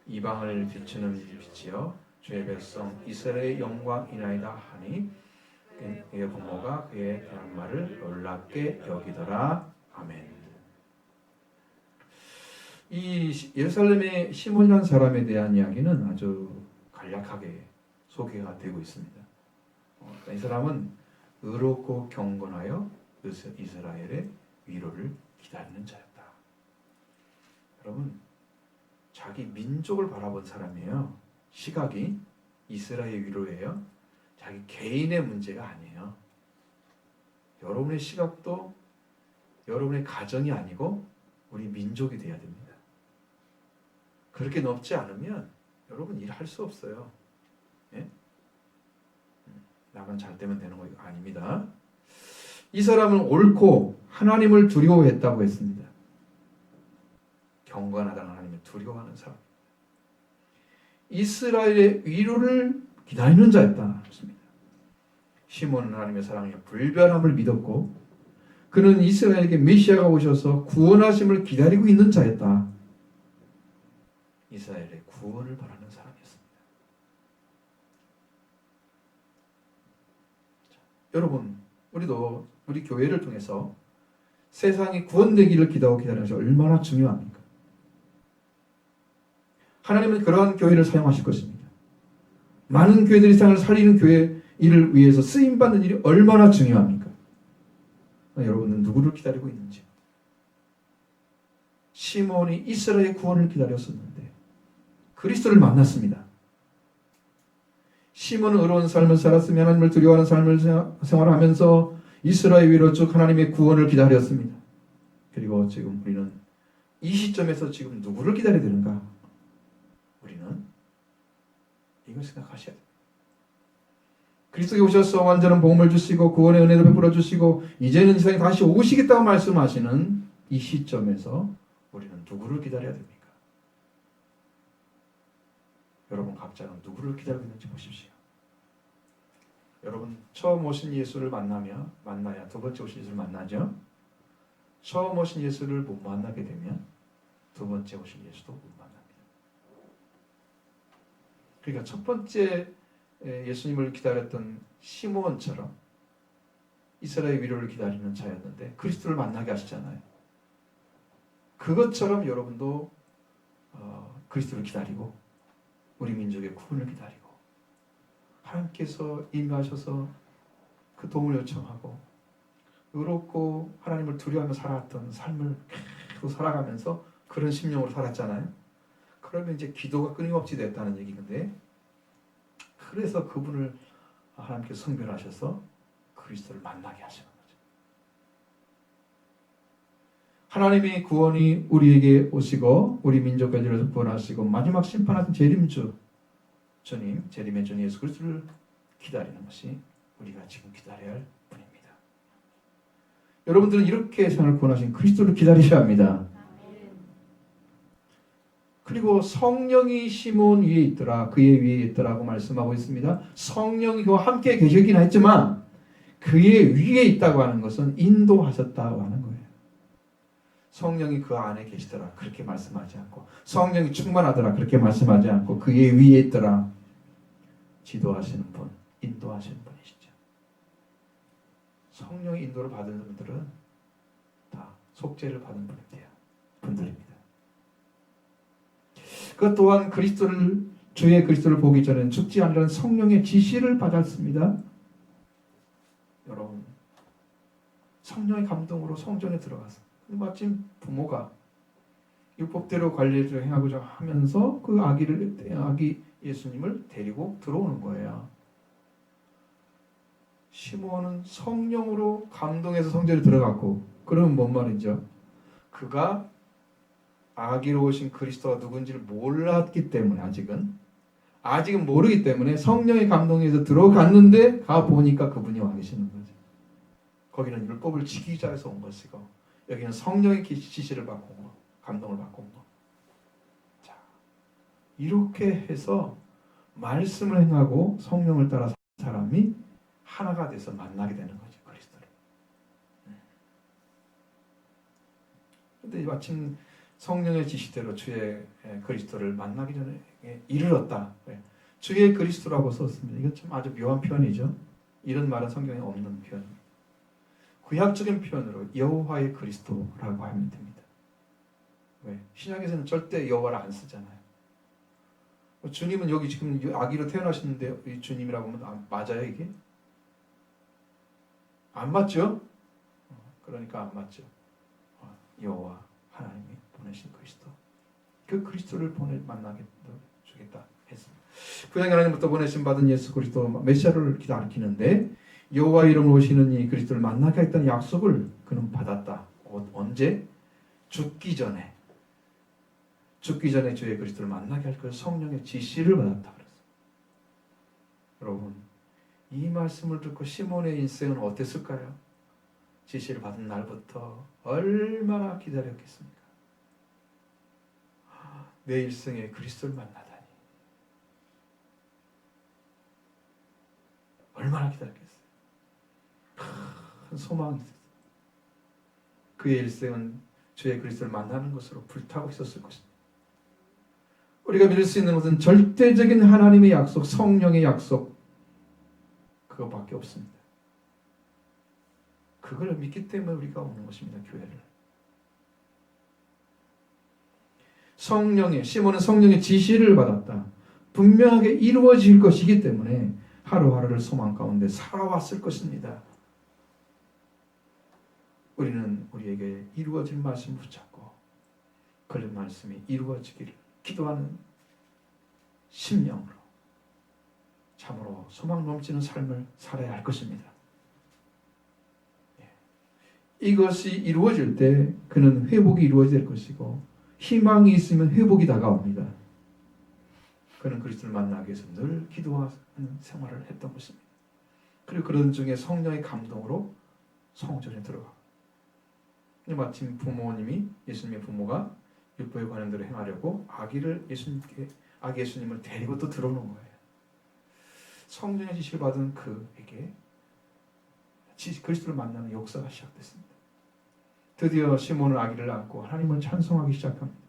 이방을 비추는 빛이요 주의 백성 이스라엘의 영광이나이다 하니 그의 부모가 그의 그런 말을 놀랍게 여기더라. 아멘. 이 예루살렘의 시몬이라는 사람에 대한 이야기는 아주 간략하게 소개가 되고 있습니다. 이 사람은 의롭고 경건하여 이스라엘의 위로를 기다리는 자였다. 여러분, 자기 민족을 바라본 사람이에요. 시각이 이스라엘 위로예요. 자기 개인의 문제가 아니에요. 여러분의 시각도 여러분의 가정이 아니고 우리 민족이 돼야 됩니다. 그렇게 넓지 않으면 여러분 일할 수 없어요. 예? 나만 잘 되면 되는 거 아닙니다. 이 사람은 옳고 하나님을 두려워했다고 했습니다. 경건하다는 하나님을 두려워하는 사람. 이스라엘의 위로를 기다리는 자였다. 시몬은 하나님의 사랑에 불변함을 믿었고 그는 이스라엘에게 메시아가 오셔서 구원하심을 기다리고 있는 자였다. 이스라엘의 구원을 바라는 사람이었습니다. 자, 여러분, 우리도 우리 교회를 통해서 세상이 구원되기를 기다리는 것이 얼마나 중요합니까? 하나님은 그러한 교회를 사용하실 것입니다. 많은 교회들이 세상을 살리는 교회 일을 위해서 쓰임받는 일이 얼마나 중요합니까? 여러분은 누구를 기다리고 있는지. 시몬이 이스라엘의 구원을 기다렸었는데 그리스도를 만났습니다. 시몬은 의로운 삶을 살았으며 하나님을 두려워하는 삶을 생활하면서 이스라엘 위로 쭉 하나님의 구원을 기다렸습니다. 그리고 지금 우리는 이 시점에서 지금 누구를 기다려야 되는가? 우리는 이걸 생각하셔야 됩니다. 그리스도에 오셔서 완전한 복음을 주시고 구원의 은혜를 베풀어 주시고 이제는 이 세상에 다시 오시겠다고 말씀하시는 이 시점에서 우리는 누구를 기다려야 됩니까? 여러분 각자는 누구를 기다리고 있는지 보십시오. 여러분 처음 오신 예수를 만나야 두 번째 오신 예수를 만나죠. 처음 오신 예수를 못 만나게 되면 두 번째 오신 예수도 못 만납니다. 그러니까 첫 번째 예수님을 기다렸던 시몬처럼 이스라엘 위로를 기다리는 자였는데 그리스도를 만나게 하시잖아요. 그것처럼 여러분도 그리스도를 기다리고 우리 민족의 구원을 기다리고 하나님께서 임하셔서 그 도움을 요청하고 의롭고 하나님을 두려워하며 살았던 삶을 계속 살아가면서 그런 심령으로 살았잖아요. 그러면 이제 기도가 끊임없이 됐다는 얘기인데, 그래서 그분을 하나님께서 성별하셔서 그리스도를 만나게 하시는 거죠. 하나님의 구원이 우리에게 오시고 우리 민족까지를 구원하시고 마지막 심판하신 재림주 주님, 재림의 주 예수 그리스도를 기다리는 것이 우리가 지금 기다려야 할 분입니다. 여러분들은 이렇게 세상을 구원하신 그리스도를 기다리셔야 합니다. 그리고 성령이 시몬 위에 있더라, 그의 위에 있더라고 말씀하고 있습니다. 성령이 그와 함께 계시긴 했지만 그의 위에 있다고 하는 것은 인도하셨다고 하는 거예요. 성령이 그 안에 계시더라 그렇게 말씀하지 않고, 성령이 충만하더라 그렇게 말씀하지 않고, 그의 위에 있더라, 지도하시는 분, 인도하시는 분이시죠. 성령의 인도를 받은 분들은 다 속죄를 받은 분들입니다. 그 또한 주의 그리스도를 보기 전에는 죽지 않으라는 성령의 지시를 받았습니다. 여러분, 성령의 감동으로 성전에 들어가서 마침 부모가 율법대로 관리를 행하고자 하면서 그 아기 예수님을 데리고 들어오는 거예요. 시몬은 성령으로 감동해서 성전에 들어갔고, 그러면 뭔 말이죠? 그가 아기로 오신 그리스도가 누군지를 몰랐기 때문에, 아직은 모르기 때문에 성령의 감동에서 들어갔는데 가 보니까 그분이 와 계시는 거죠. 거기는 율법을 지키기 위해서 온 것이고, 여기는 성령의 지시를 받고 온 거, 감동을 받고 온 거. 자, 이렇게 해서 말씀을 행하고 성령을 따라 사람이 하나가 돼서 만나게 되는 거죠, 그리스도를. 그런데 마침 성령의 지시대로 주의 그리스도를 만나기 전에 이르렀다. 주의 그리스도라고 썼습니다. 이건 좀 아주 묘한 표현이죠. 이런 말은 성경에 없는 표현입니다. 구약적인 표현으로 여호와의 그리스도라고 하면 됩니다. 왜? 신약에서는 절대 여호와를 안 쓰잖아요. 주님은 여기 지금 아기로 태어나셨는데 이 주님이라고 하면 맞아요, 이게? 안 맞죠? 그러니까 안 맞죠. 여호와 하나님이 보내신 그리스도, 그 그리스도를 만나게 주겠다 했습니다. 구약 하나님부터 보내신 받은 예수 그리스도 메시아를 가리키는데, 여호와 이름으로 오시는 이 그리스도를 만나게 하겠다는 약속을 그는 받았다. 언제? 죽기 전에 주의 그리스도를 만나게 할 그 성령의 지시를 받았다 그랬어요. 여러분, 이 말씀을 듣고 시몬의 인생은 어땠을까요? 지시를 받은 날부터 얼마나 기다렸겠습니까? 내 일생에 그리스도를 만나다니 얼마나 기다렸겠어요. 큰 소망이 있었어요. 그의 일생은 주의 그리스도를 만나는 것으로 불타고 있었을 것입니다. 우리가 믿을 수 있는 것은 절대적인 하나님의 약속, 성령의 약속, 그것밖에 없습니다. 그걸 믿기 때문에 우리가 오는 것입니다, 교회를. 시몬은 성령의 지시를 받았다. 분명하게 이루어질 것이기 때문에 하루하루를 소망 가운데 살아왔을 것입니다. 우리는 우리에게 이루어질 말씀 붙잡고 그 말씀이 이루어지기를 기도하는 심령으로 참으로 소망 넘치는 삶을 살아야 할 것입니다. 이것이 이루어질 때 그는 회복이 이루어질 것이고, 희망이 있으면 회복이 다가옵니다. 그는 그리스도를 만나기 위해서 늘 기도하는 생활을 했던 것입니다. 그리고 그런 중에 성령의 감동으로 성전에 들어가고, 마침 예수님의 부모가 율법에 관한 대로 행하려고 아기 예수님을 데리고 또 들어오는 거예요. 성령의 지시를 받은 그에게 그리스도를 만나는 역사가 시작됐습니다. 드디어 시몬은 아기를 낳고 하나님을 찬송하기 시작합니다.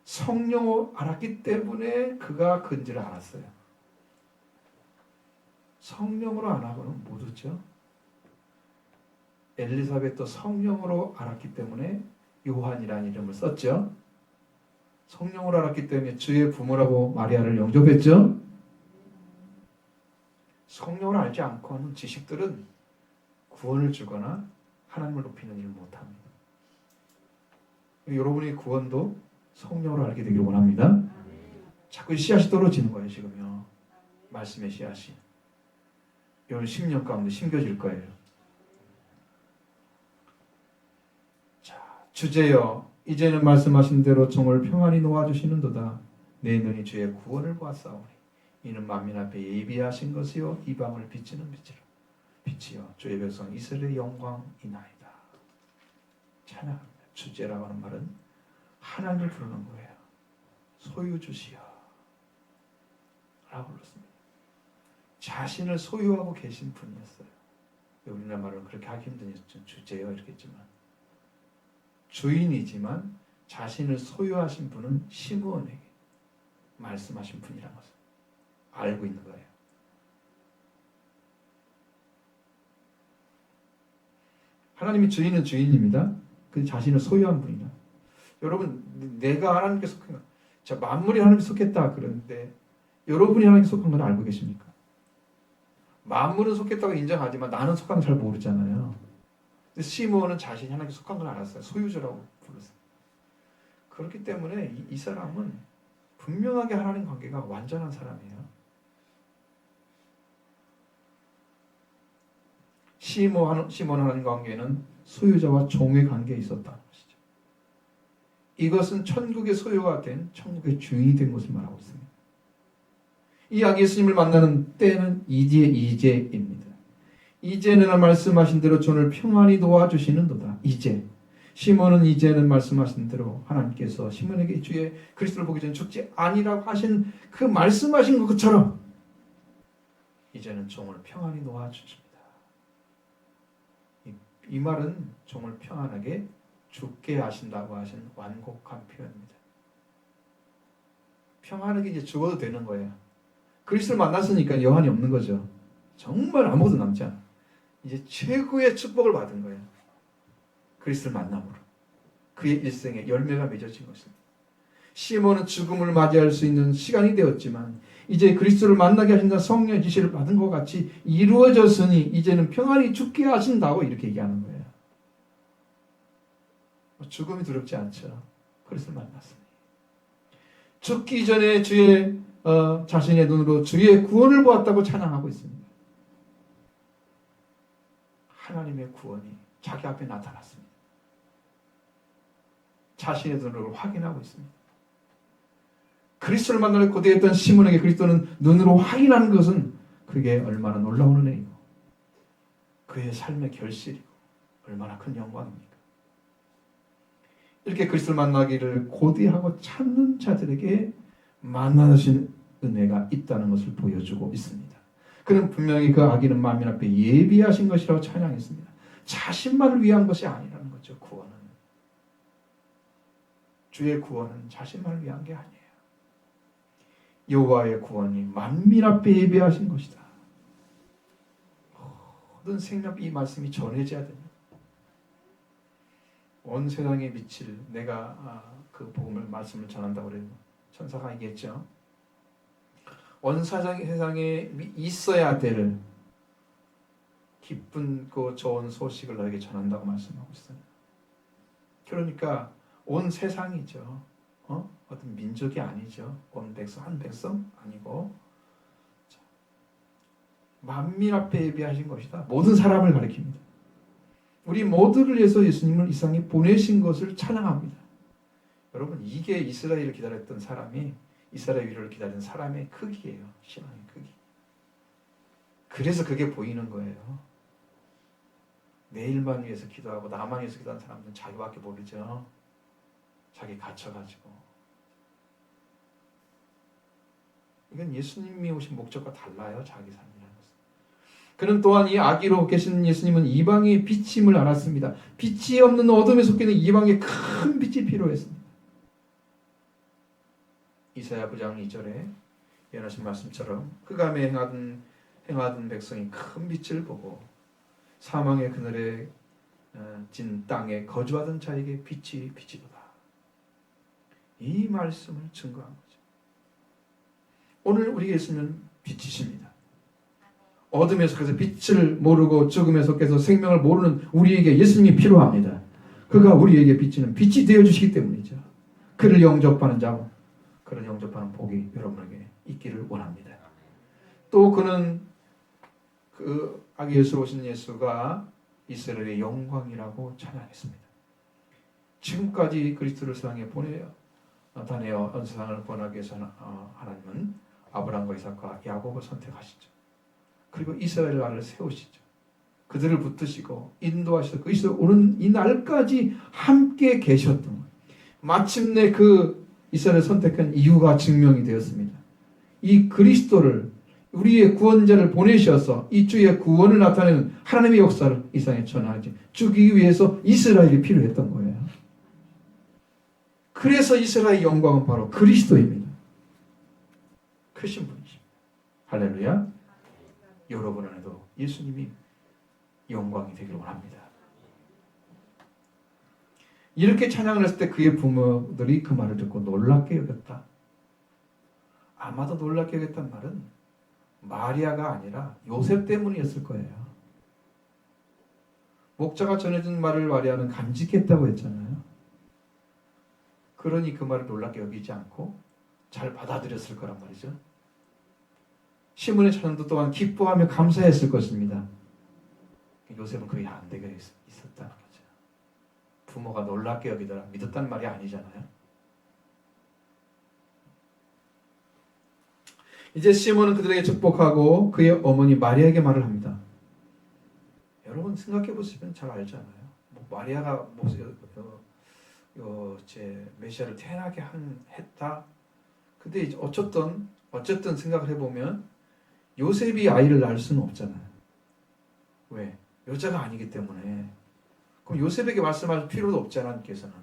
성령을 알았기 때문에 그가 근지를 알았어요. 성령으로 안 하고는 못 얻죠. 엘리사벳도 성령으로 알았기 때문에 요한이라는 이름을 썼죠. 성령을 알았기 때문에 주의 부모라고 마리아를 영접했죠. 성령을 알지 않고 하는 지식들은 구원을 주거나 하나님을 높이는 일을 못합니다. 여러분의 구원도 성령으로 알게 되기를 원합니다. 자꾸 씨앗이 떨어지는 거예요. 지금요. 말씀의 씨앗이. 여러분 10년 가운데 심겨질 거예요. 자, 주제여 이제는 말씀하신 대로 종을 평안히 놓아주시는도다. 내 눈이 주의 구원을 보았사오니 이는 만민 앞에 예비하신 것이요 이방을 비치는 빛이라. 빛이요 주의 백성 이스라엘의 영광이나이다. 찬양합니다. 주제라고 하는 말은 하나님을 부르는 거예요. 소유주시여 라고 불렀습니다. 자신을 소유하고 계신 분이었어요. 우리나라 말로는 그렇게 하기 힘드죠. 주제요 이렇게 했지만 주인이지만 자신을 소유하신 분은 시므온에게 말씀하신 분이라는 것을 알고 있는 거예요. 하나님이 주인은 주인입니다. 그 자신을 소유한 분이다. 여러분 내가 하나님께 속한 것, 자 만물이 하나님께 속했다 그러는데 여러분이 하나님께 속한 건 알고 계십니까? 만물은 속했다고 인정하지만 나는 속한 걸 잘 모르잖아요. 시므온은 자신이 하나님께 속한 걸 알았어요. 소유주라고 불렀어요. 그렇기 때문에 이 사람은 분명하게 하나님 관계가 완전한 사람이에요. 시므온 하나님 관계는 소유자와 종의 관계에 있었다는 것이죠. 이것은 천국의 소유가 된 천국의 주인이 된 것을 말하고 있습니다. 이 아기 예수님을 만나는 때는 이제입니다. 이제는 말씀하신 대로 종을 평안히 놓아주시는도다. 이제 시몬은 이제는 말씀하신 대로 하나님께서 시몬에게 주의 그리스도를 보기 전에 죽지 아니라고 하신 그 말씀하신 것처럼 이제는 종을 평안히 놓아주십니다. 이 말은 종을 평안하게 죽게 하신다고 하신 완곡한 표현입니다. 평안하게 이제 죽어도 되는 거예요. 그리스도를 만났으니까 여한이 없는 거죠. 정말 아무것도 남지 않아. 이제 최고의 축복을 받은 거예요. 그리스도를 만남으로. 그의 일생에 열매가 맺어진 것입니다. 시몬은 죽음을 맞이할 수 있는 시간이 되었지만 이제 그리스도를 만나게 하신다는 성령의 지시를 받은 것 같이 이루어졌으니 이제는 평안히 죽게 하신다고 이렇게 얘기하는 거예요. 죽음이 두렵지 않죠. 그리스도를 만났으니. 죽기 전에 주의 자신의 눈으로 주의 구원을 보았다고 찬양하고 있습니다. 하나님의 구원이 자기 앞에 나타났습니다. 자신의 눈으로 확인하고 있습니다. 그리스도를 만나려 고대했던 시몬에게 그리스도는 눈으로 확인하는 것은 그게 얼마나 놀라운 은혜이고 그의 삶의 결실이고 얼마나 큰 영광입니까? 이렇게 그리스도를 만나기를 고대하고 찾는 자들에게 만나신 은혜가 있다는 것을 보여주고 있습니다. 그는 분명히 그 아기는 만민 앞에 예비하신 것이라고 찬양했습니다. 자신만을 위한 것이 아니라는 거죠. 구원은. 주의 구원은 자신만을 위한 게 아니에요. 여호와의 구원이 만민 앞에 예비하신 것이다. 모든 생명 이 말씀이 전해져야 됩니다. 온 세상에 미칠 내가 그 복음을 말씀을 전한다고 그래요. 천사가 얘기했죠. 온 세상에 있어야 될 기쁜 그 좋은 소식을 너에게 전한다고 말씀하고 있어요. 그러니까 온 세상이죠. 어떤 민족이 아니죠. 온 백성, 한 백성 아니고 만민 앞에 예비하신 것이다. 모든 사람을 가리킵니다. 우리 모두를 위해서 예수님을 이 세상에 보내신 것을 찬양합니다. 여러분 이게 이스라엘을 기다렸던 사람이 이스라엘 위로를 기다리는 사람의 크기예요. 신앙의 크기. 그래서 그게 보이는 거예요. 내일만 위해서 기도하고 나만 위해서 기도하는 사람들은 자기밖에 모르죠. 자기 갇혀가지고. 이건 예수님이 오신 목적과 달라요. 자기 삶이라는 것은. 그는 또한 이 아기로 계신 예수님은 이방의 빛임을 알았습니다. 빛이 없는 어둠에 속해 있는 이방에 큰 빛이 필요했습니다. 이사야 9장 2절에 예언하신 말씀처럼 흑암에 행하던 백성이 큰 빛을 보고 사망의 그늘에 진 땅에 거주하던 자에게 빛이 비치도다. 이 말씀을 증거한 거죠. 오늘 우리 예수님은 빛이십니다. 어둠에 속해서 빛을 모르고 죽음에 속해서 생명을 모르는 우리에게 예수님이 필요합니다. 그가 우리에게 비치는 빛이 되어주시기 때문이죠. 그를 영접하는 자, 그를 영접하는 복이 여러분에게 있기를 원합니다. 또 그는 그 아기 예수로 오신 예수가 이스라엘의 영광이라고 찬양했습니다. 지금까지 그리스도를 세상에 보내어 다내어 세상을 구원하기 위해서 하나님은 아브라함과 이삭과 야곱을 선택하시죠. 그리고 이스라엘 나라를 세우시죠. 그들을 붙드시고 인도하셔서 그리스도 오는 이 날까지 함께 계셨던 거예요. 마침내 그 이스라엘을 선택한 이유가 증명이 되었습니다. 이 그리스도를 우리의 구원자를 보내셔서 이 주의 구원을 나타내는 하나님의 역사를 이 세상에 전하지 주기 위해서 이스라엘이 필요했던 거예요. 그래서 이스라엘의 영광은 바로 그리스도입니다. 크신 분이십니다. 할렐루야. 여러분 안에도 예수님이 영광이 되기를 원합니다. 이렇게 찬양을 했을 때 그의 부모들이 그 말을 듣고 놀랍게 여겼다. 아마도 놀랍게 여겼단 말은 마리아가 아니라 요셉 때문이었을 거예요. 목자가 전해준 말을 마리아는 간직했다고 했잖아요. 그러니 그 말을 놀랍게 여기지 않고 잘 받아들였을 거란 말이죠. 시몬의 찬양도 또한 기뻐하며 감사했을 것입니다. 요셉은 그게 안 되게 있었다는 거죠. 부모가 놀랍게 여기더라. 믿었다는 말이 아니잖아요. 이제 시몬은 그들에게 축복하고 그의 어머니 마리아에게 말을 합니다. 여러분 생각해 보시면 잘 알잖아요. 뭐 마리아가 제 메시아를 태어나게 했다. 근데 이제 어쨌든 생각을 해보면 요셉이 아이를 낳을 수는 없잖아요. 왜? 여자가 아니기 때문에. 그럼 요셉에게 말씀할 필요도 없지 하나님께서는.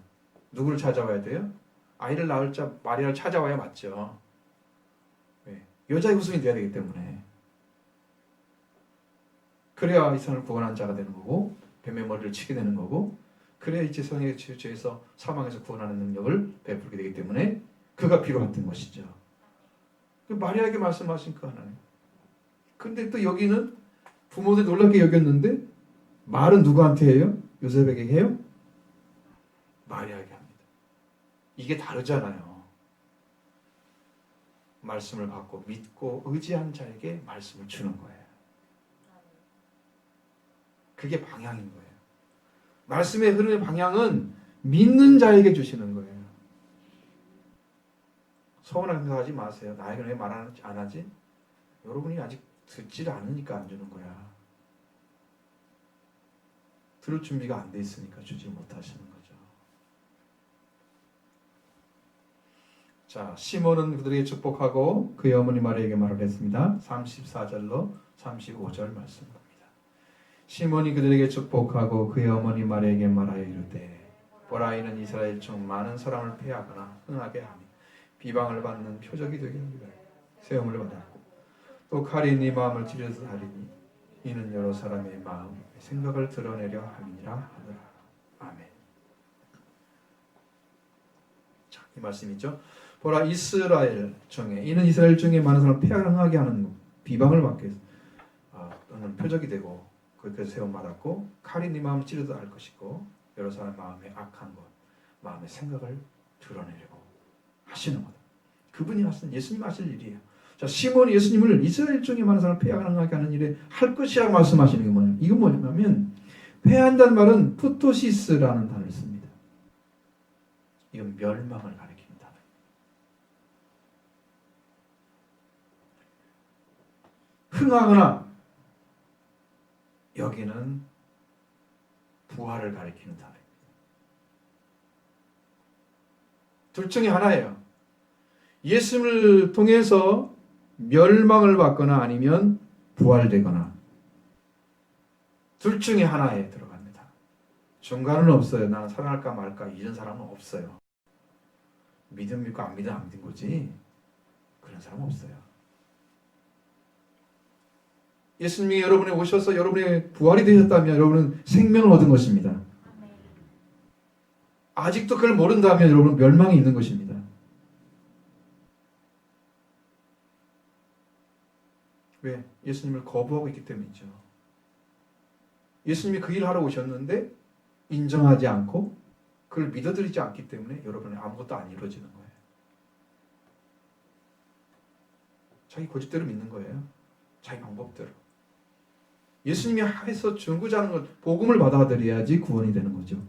누구를 찾아와야 돼요? 아이를 낳을 자 마리아를 찾아와야 맞죠. 왜? 여자의 후손이 돼야 되기 때문에. 그래야 이 세상을 구원한 자가 되는 거고 뱀의 머리를 치게 되는 거고 그래야 이 세상의 죄에서 사망에서 구원하는 능력을 베풀게 되기 때문에 그가 필요했던 것이죠. 마리아에게 말씀하신 그 하나님. 근데 또 여기는 부모들이 놀랍게 여겼는데 말은 누구한테 해요? 요셉에게 해요? 마리아에게 합니다. 이게 다르잖아요. 말씀을 받고 믿고 의지한 자에게 말씀을 주는 거예요. 그게 방향인 거예요. 말씀의 흐름의 방향은 믿는 자에게 주시는 거예요. 서운하게 생각하지 마세요. 나에게 왜 말 안 하지? 여러분이 아직 듣질 않으니까 안 주는 거야. 들을 준비가 안 돼 있으니까 주지 못하시는 거죠. 자, 시몬은 그들에게 축복하고 그의 어머니 마리아에게 말을 했습니다. 34절로 35절 말씀입니다. 시몬이 그들에게 축복하고 그의 어머니 마리아에게 말하여 이르되 보라 이는 이스라엘 중 많은 사람을 패하거나 흥하게 하며 비방을 받는 표적이 되기를 세움을 받았고 또 칼이 네 마음을 찔려서 하리니 이는 여러 사람의 마음 생각을 드러내려 함이니라 하더라. 아멘. 자, 이 말씀이죠. 보라 이스라엘 중에 이는 이스라엘 중에 많은 사람을 패하게 하는 비방을 받게 또는 표적이 되고 그렇게 세움 받았고 칼이 네 마음을 찌르도 할 것이고 여러 사람 마음에 악한 것 마음의 생각을 드러내려고 하시는 것. 그분이 하신 예수님 하실 일이에요. 자, 시몬이 예수님을 이스라엘 중에 많은 사람을 패하게 하는 일에 할 것이라고 말씀하시는 게 뭐냐면 이건 뭐냐면 패한다는 말은 푸토시스라는 단어를 씁니다. 이건 멸망을 가리키는 단어입니다. 흥하거나 여기는 부활을 가리키는 단어입니다. 둘 중에 하나예요. 예수님을 통해서 멸망을 받거나 아니면 부활되거나 둘 중에 하나에 들어갑니다. 중간은 없어요. 나는 살아날까 말까 이런 사람은 없어요. 믿고 안 믿는 거지 그런 사람은 없어요. 예수님이 여러분이 오셔서 여러분의 부활이 되셨다면 여러분은 생명을 얻은 것입니다. 아직도 그걸 모른다면 여러분은 멸망이 있는 것입니다. 왜? 예수님을 거부하고 있기 때문이죠. 예수님이 그 일을 하러 오셨는데 인정하지 않고 그걸 믿어드리지 않기 때문에 여러분은 아무것도 안 이루어지는 거예요. 자기 고집대로 믿는 거예요. 자기 방법대로. 예수님이 해서 주고자 하는 것, 복음을 받아들여야지 구원이 되는 거죠.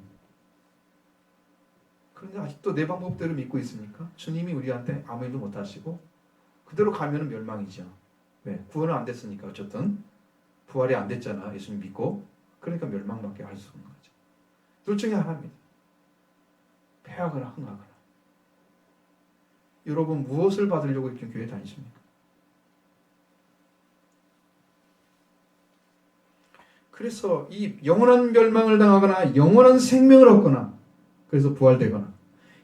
그런데 아직도 내 방법대로 믿고 있습니까? 주님이 우리한테 아무 일도 못 하시고 그대로 가면 멸망이죠. 왜? 구원은 안 됐으니까. 어쨌든 부활이 안 됐잖아. 예수님 믿고. 그러니까 멸망밖에 할 수 없는 거죠. 둘 중에 하나입니다. 패하거나 흥하거나. 여러분 무엇을 받으려고 이렇게 교회 다니십니까? 그래서 이 영원한 멸망을 당하거나 영원한 생명을 얻거나 그래서 부활되거나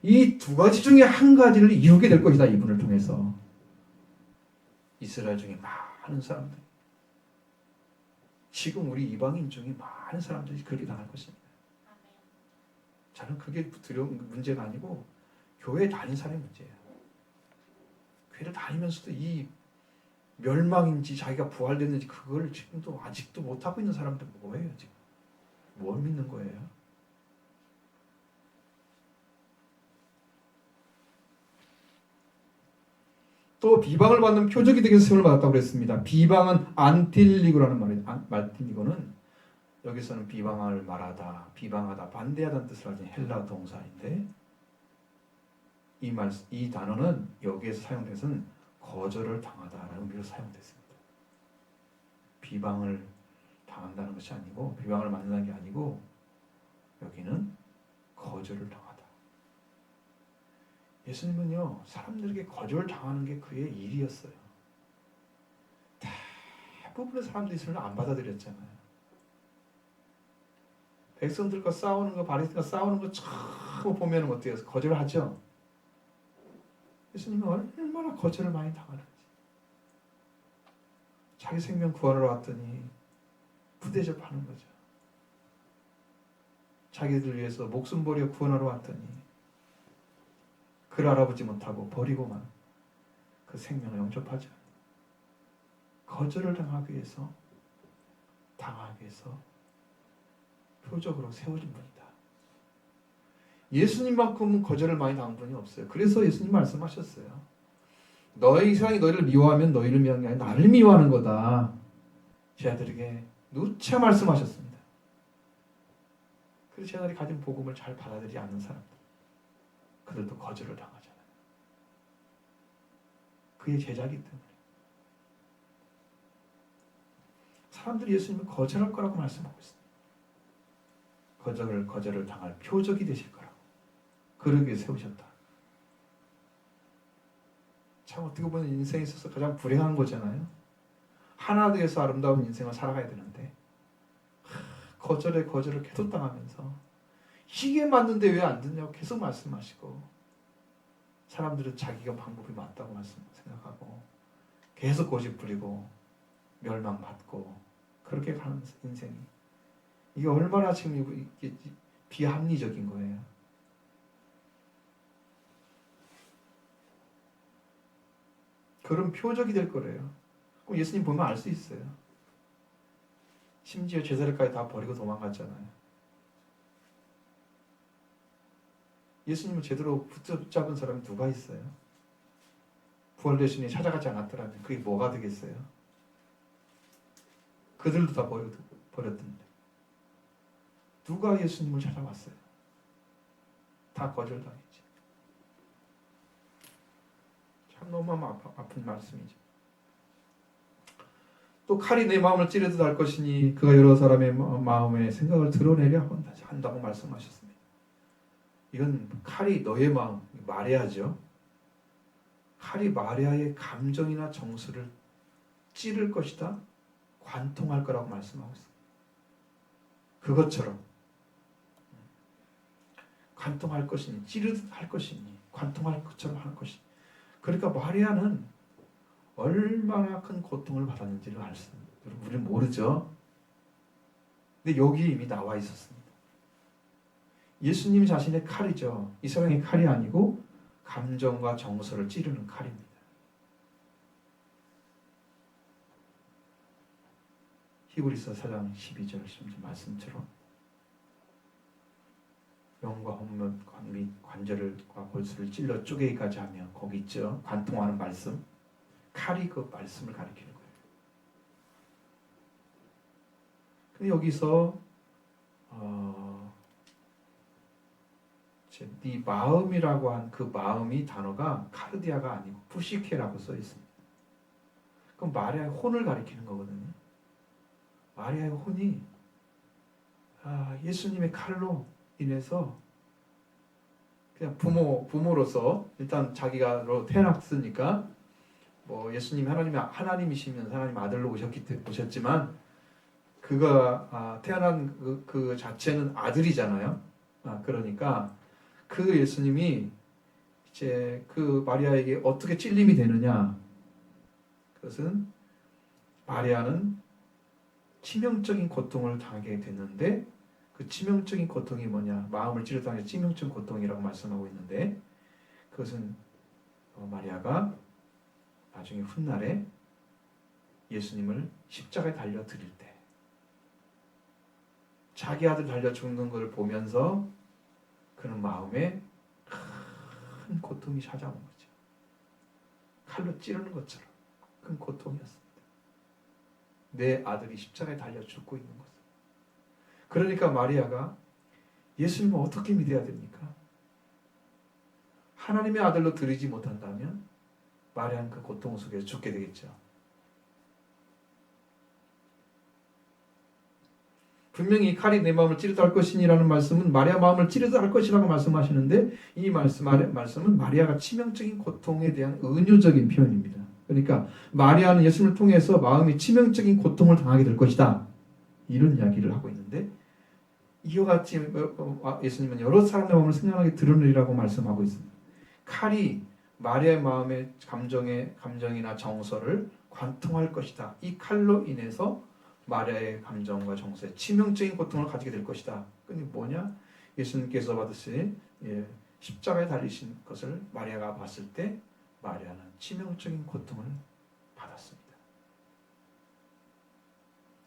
이 두 가지 중에 한 가지를 이루게 될 것이다. 이분을 통해서. 이스라엘 중에 많은 사람들, 지금 우리 이방인 중에 많은 사람들이 그렇게 당할 것입니다. 저는 그게 두려운 문제가 아니고 교회 다닌 사람의 문제예요. 교회를 다니면서도 이 멸망인지 자기가 부활됐는지 그걸 지금도 아직도 못하고 있는 사람들 뭐예요? 지금 뭘 믿는 거예요? 또 비방을 받는 표적이 되기 위해서 세움을 받았다고 그랬습니다. 비방은 안틸리고라는 말이에요. 말틸리고는 여기서는 비방을 말하다, 비방하다, 반대하다는 뜻을 가진 헬라 동사인데 이 단어는 여기에서 사용돼서는 거절을 당하다라는 의미로 사용됐습니다. 비방을 당한다는 것이 아니고 비방을 만나는 게 아니고 여기는 거절을 당하다. 예수님은요 사람들에게 거절 당하는 게 그의 일이었어요. 대부분의 사람들이 예수님을 안 받아들였잖아요. 백성들과 싸우는 거, 바리새인과 싸우는 거 처음 보면 어때요? 거절하죠. 예수님은 얼마나 거절을 많이 당하는지. 자기 생명 구하러 왔더니 부대접하는 거죠. 자기들 위해서 목숨 버려 구원하러 왔더니 그를 알아보지 못하고 버리고만 그 생명을 영접하죠. 거절을 당하기 위해서 표적으로 세워진 분이다. 예수님만큼은 거절을 많이 당한 분이 없어요. 그래서 예수님 말씀하셨어요. 너희 세상이 너희를 미워하면 너희를 미워하는 게 아니라 나를 미워하는 거다. 제자들에게 누차 말씀하셨습니다. 그래서 제자들이 가진 복음을 잘 받아들이지 않는 사람들, 그들도 거절을 당하잖아요. 그의 제자이기 때문에. 사람들이 예수님을 거절할 거라고 말씀하고 있습니다. 거절을 당할 표적이 되실 거라고. 그러기 위해 세우셨다. 참 어떻게 보면 인생에 있어서 가장 불행한 거잖아요. 하나 되어서 아름다운 인생을 살아가야 되는데 거절을 계속 당하면서 이게 맞는데 왜 안 듣냐고 계속 말씀하시고 사람들은 자기가 방법이 맞다고 생각하고 계속 고집 부리고 멸망받고 그렇게 가는 인생이 이게 얼마나 지금 이게 비합리적인 거예요. 그런 표적이 될 거래요. 그럼 예수님 보면 알 수 있어요. 심지어 제자들까지 다 버리고 도망갔잖아요. 예수님을 제대로 붙잡은 사람이 누가 있어요? 부활되신 이 찾아가지 않았더라면 그게 뭐가 되겠어요? 그들도 다 버렸던데 누가 예수님을 찾아왔어요? 다 거절당했지. 참 너무 아픈 말씀이죠. 또 칼이 내 마음을 찌르듯 할 것이니 그가 여러 사람의 마음의 생각을 드러내려 한다고 말씀하셨습니다. 이건 칼이 너의 마음, 마리아죠. 칼이 마리아의 감정이나 정서를 찌를 것이다, 관통할 거라고 말씀하고 있습니다. 그것처럼 관통할 것이니, 찌르듯 할 것이니, 관통할 것처럼 할 것이니. 그러니까 마리아는 얼마나 큰 고통을 받았는지를 우리는 모르죠. 근데 여기 이미 나와 있었습니다. 예수님 자신의 칼이죠. 이 세상의 칼이 아니고 감정과 정서를 찌르는 칼입니다. 히브리서 4장 12절 말씀처럼 영과 혼면 및 관절과 골수를 찔러 쪼개기까지 하며 거기 있죠. 관통하는 말씀. 칼이 그 말씀을 가리키는 거예요. 근데 여기서 네 마음이라고 한 그 마음이 단어가 카르디아가 아니고 푸시케라고 써 있습니다. 그럼 마리아의 혼을 가리키는 거거든요. 마리아의 혼이 예수님의 칼로 인해서 그냥 부모로서 일단 자기가로 태어났으니까 뭐 예수님 하나님이시면 하나님 아들로 오셨지만 그가 태어난 그 자체는 아들이잖아요. 그러니까 그 예수님이 이제 그 마리아에게 어떻게 찔림이 되느냐? 그것은 마리아는 치명적인 고통을 당하게 됐는데 그 치명적인 고통이 뭐냐? 마음을 찌르다는 치명적인 고통이라고 말씀하고 있는데 그것은 마리아가 나중에 훗날에 예수님을 십자가에 달려 드릴 때 자기 아들 달려 죽는 것을 보면서 그는 마음에 큰 고통이 찾아온 거죠. 칼로 찌르는 것처럼 큰 고통이었습니다. 내 아들이 십자가에 달려 죽고 있는 것을. 그러니까 마리아가 예수님을 어떻게 믿어야 됩니까? 하나님의 아들로 드리지 못한다면 마리아는 그 고통 속에서 죽게 되겠죠. 분명히 칼이 내 마음을 찌르다 할 것이니라는 말씀은 마리아 마음을 찌르다 할 것이라고 말씀하시는데 이 말씀은 마리아가 치명적인 고통에 대한 은유적인 표현입니다. 그러니까 마리아는 예수님을 통해서 마음이 치명적인 고통을 당하게 될 것이다. 이런 이야기를 하고 있는데 이와 같이 예수님은 여러 사람의 마음을 생각하게 드러내리라고 말씀하고 있습니다. 칼이 마리아의 마음의 감정이나 정서를 관통할 것이다. 이 칼로 인해서 마리아의 감정과 정서에 치명적인 고통을 가지게 될 것이다. 근데 뭐냐? 예수님께서 받으신 십자가에 달리신 것을 마리아가 봤을 때 마리아는 치명적인 고통을 받았습니다.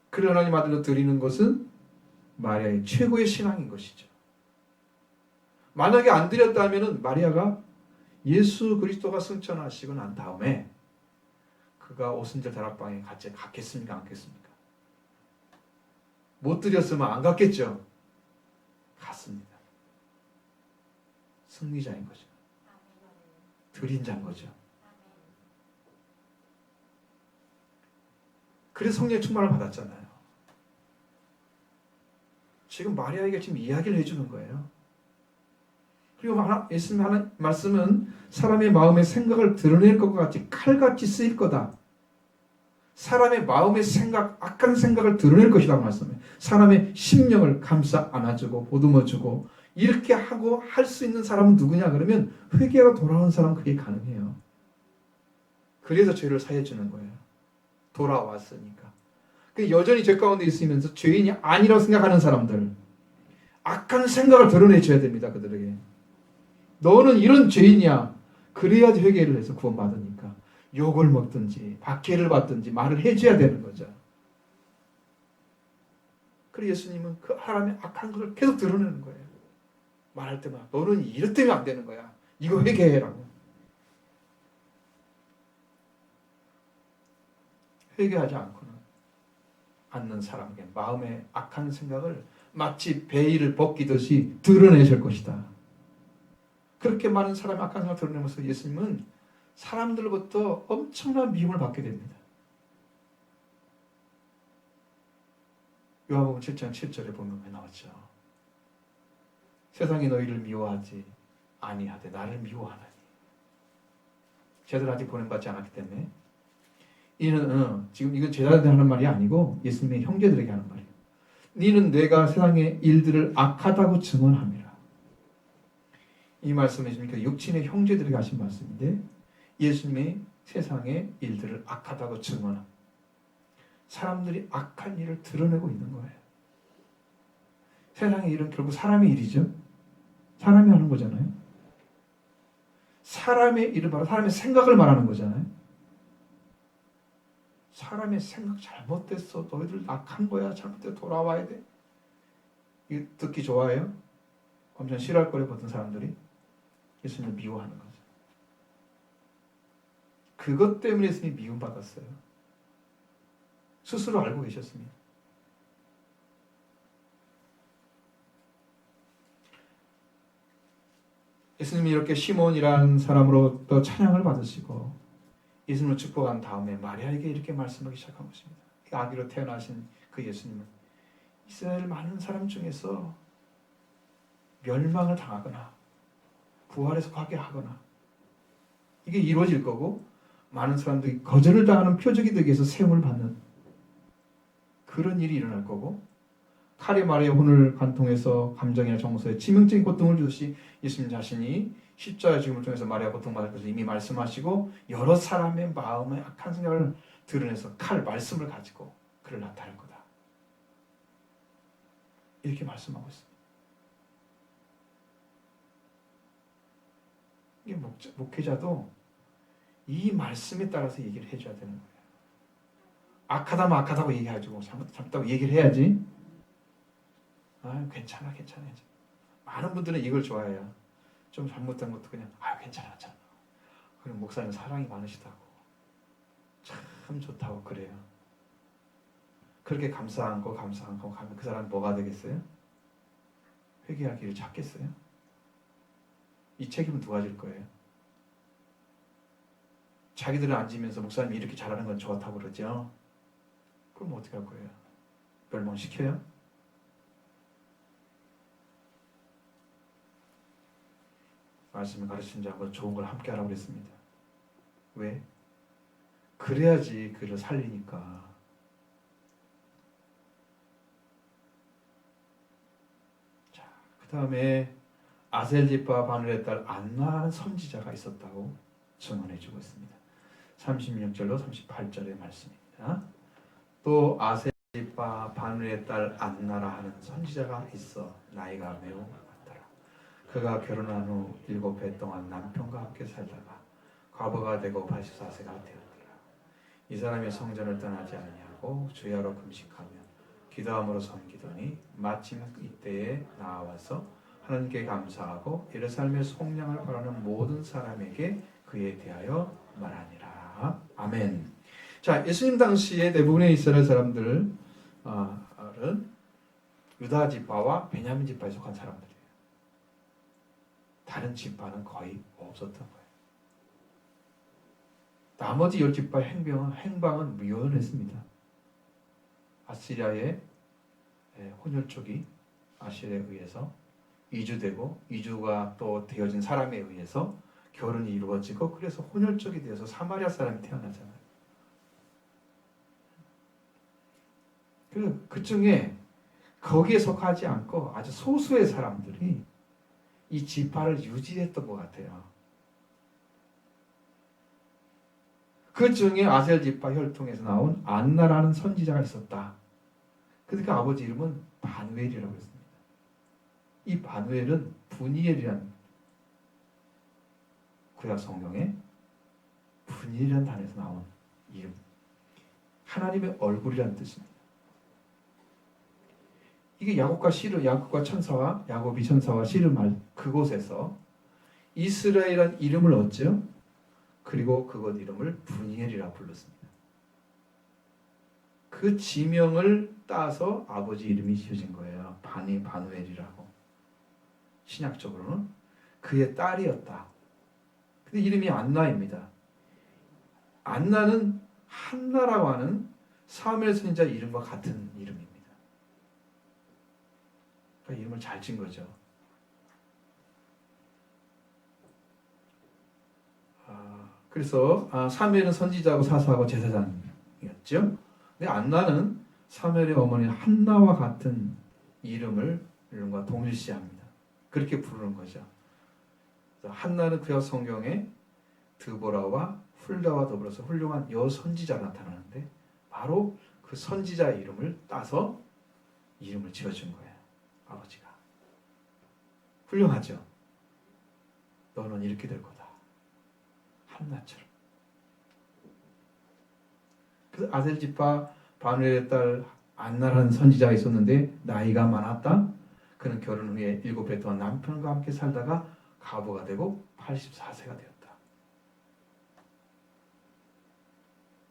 그를 하나님 아들로 드리는 것은 마리아의 최고의 신앙인 것이죠. 만약에 안 드렸다면 마리아가 예수 그리스도가 승천하시고 난 다음에 그가 오순절 다락방에 같이 갔겠습니까? 안 갔겠습니까? 못 드렸으면 안 갔겠죠? 갔습니다. 승리자인 거죠. 드린 자인 거죠. 그래서 성령의 충만을 받았잖아요. 지금 마리아에게 지금 이야기를 해주는 거예요. 그리고 예수님 하는 말씀은 사람의 마음의 생각을 드러낼 것과 같이 칼같이 쓰일 거다. 사람의 마음의 생각, 악한 생각을 드러낼 것이라고 말씀해요. 사람의 심령을 감싸 안아주고 보듬어주고 이렇게 하고 할 수 있는 사람은 누구냐? 그러면 회개하고 돌아오는 사람은 그게 가능해요. 그래서 죄를 사해주는 거예요. 돌아왔으니까. 여전히 죄 가운데 있으면서 죄인이 아니라고 생각하는 사람들, 악한 생각을 드러내줘야 됩니다. 그들에게. 너는 이런 죄인이야. 그래야지 회개를 해서 구원받으니까. 욕을 먹든지 박해를 받든지 말을 해줘야 되는 거죠. 그래서 예수님은 그 사람의 악한 것을 계속 드러내는 거예요. 말할 때마다 너는 이렇다면 안 되는 거야. 이거 회개해라고. 회개하지 않는 사람에게 마음의 악한 생각을 마치 베일을 벗기듯이 드러내실 것이다. 그렇게 많은 사람의 악한 생각을 드러내면서 예수님은 사람들로부터 엄청난 미움을 받게 됩니다. 요한복음 7장 7절에 보면 나왔죠. 세상이 너희를 미워하지 아니하되 나를 미워하나니. 제자들 아직 보냄받지 않았기 때문에 이는 지금 이건 제자들한테 하는 말이 아니고 예수님의 형제들에게 하는 말이에요. 니는 내가 세상의 일들을 악하다고 증언함이라. 이 말씀은 그 육친의 형제들에게 하신 말씀인데 예수님의 세상의 일들을 악하다고 증언함. 사람들이 악한 일을 드러내고 있는 거예요. 세상의 일은 결국 사람의 일이죠. 사람이 하는 거잖아요. 사람의 일을 말하고 사람의 생각을 말하는 거잖아요. 사람의 생각 잘못됐어. 너희들 악한 거야. 잘못돼 돌아와야 돼. 이거 듣기 좋아해요? 엄청 싫어할 거래 보던 사람들이 예수님을 미워하는 거죠. 그것 때문에 예수님이 미움받았어요. 스스로 알고 계셨습니다. 예수님이 이렇게 시몬이라는 사람으로부터 찬양을 받으시고 예수님을 축복한 다음에 마리아에게 이렇게 말씀하기 시작한 것입니다. 아기로 태어나신 그 예수님은 이스라엘 많은 사람 중에서 멸망을 당하거나 부활해서 가게 하거나 이게 이루어질 거고 많은 사람들이 거절을 당하는 표적이 되기 위해서 세움을 받는 그런 일이 일어날 거고 칼이 마리아의 혼을 관통해서 감정이나 정서에致命적인 고통을 주듯이 예수님 자신이 십자가의 죽음을 통해서 마리아 고통받을 것을 이미 말씀하시고 여러 사람의 마음의 악한 생각을 드러내서 칼 말씀을 가지고 그를 나타낼 거다. 이렇게 말씀하고 있습니다. 이게 목회자도 이 말씀에 따라서 얘기를 해줘야 되는 거예요. 악하다면 악하다고 얘기하고 잘못다고 얘기를 해야지. 괜찮아. 많은 분들은 이걸 좋아해요. 좀 잘못된 것도 그냥 괜찮아. 그럼 목사님 사랑이 많으시다고 참 좋다고 그래요. 그렇게 감사한 거 가면 그 사람 뭐가 되겠어요? 회개할 길을 찾겠어요? 이 책임은 누가 질 거예요? 자기들은 앉으면서 목사님이 이렇게 잘하는 건 좋다고 그러죠. 그럼 어떻게 할 거예요? 멸망시켜요? 말씀을 가르치는 자하고 좋은 걸 함께 하라고 그랬습니다. 왜? 그래야지 그를 살리니까. 자, 그 다음에 아셀집과 바누엘의 딸 안나라는 선지자가 있었다고 증언해주고 있습니다. 36절로 38절의 말씀입니다. 또 아셀집과 바누엘의 딸 안나라 하는 선지자가 있어 나이가 매우 많더라. 그가 결혼한 후 7해 동안 남편과 함께 살다가 과부가 되고 84세가 되었더라. 이 사람이 성전을 떠나지 아니하고 주야로 금식하며 기도함으로 섬기더니 마침 이때에 나와서 하나님께 감사하고 예루살렘의 속량을 바라는 모든 사람에게 그에 대하여 말하니라. 아멘. 자, 예수님 당시에 대부분의 이스라엘 사람들은 유다 지파와 베냐민 지파에 속한 사람들이에요. 다른 지파는 거의 없었던 거예요. 나머지 10지파 행방은 묘연했습니다. 아시리아의 혼혈족이 아시리아에 의해서 이주되고 이주가 또 되어진 사람에 의해서 결혼이 이루어지고 그래서 혼혈족이 되어서 사마리아 사람이 태어나잖아요. 그 중에 거기에 속하지 않고 아주 소수의 사람들이 이 지파를 유지했던 것 같아요. 그 중에 아셀 지파 혈통에서 나온 안나라는 선지자가 있었다. 그러니까 아버지 이름은 바누엘이라고 했습니다. 이 바누엘은 분이엘이라는 구약 성경에 분이엘이라는 단어에서 나온 이름. 하나님의 얼굴이라는 뜻입니다. 이게 야곱과 천사와 야곱이 천사와 씨를 말 그곳에서 이스라엘이라는 이름을 얻죠. 그리고 그곳 이름을 분이엘이라 불렀습니다. 그 지명을 따서 아버지 이름이 지어진 거예요. 바누엘이라고. 신약적으로는 그의 딸이었다. 근데 이름이 안나입니다. 안나는 한나라고 하는 사무엘 선지자 이름과 같은 이름입니다. 그러니까 이름을 잘 진 거죠. 그래서 사무엘은 선지자하고 사사하고 제사장이었죠. 근데 안나는 사무엘의 어머니 한나와 같은 이름과 동일시합니다. 그렇게 부르는 거죠. 한나는 구약 성경에 드보라와 훌다와 더불어서 훌륭한 여선지자가 나타나는데 바로 그 선지자의 이름을 따서 이름을 지어준 거예요. 아버지가. 훌륭하죠. 너는 이렇게 될 거다. 한나처럼. 그 아셀 지파 바누엘의 딸 안나라는 선지자가 있었는데 나이가 많았다. 그는 결혼 후에 7배 동안 남편과 함께 살다가 과부가 되고 84세가 되었다.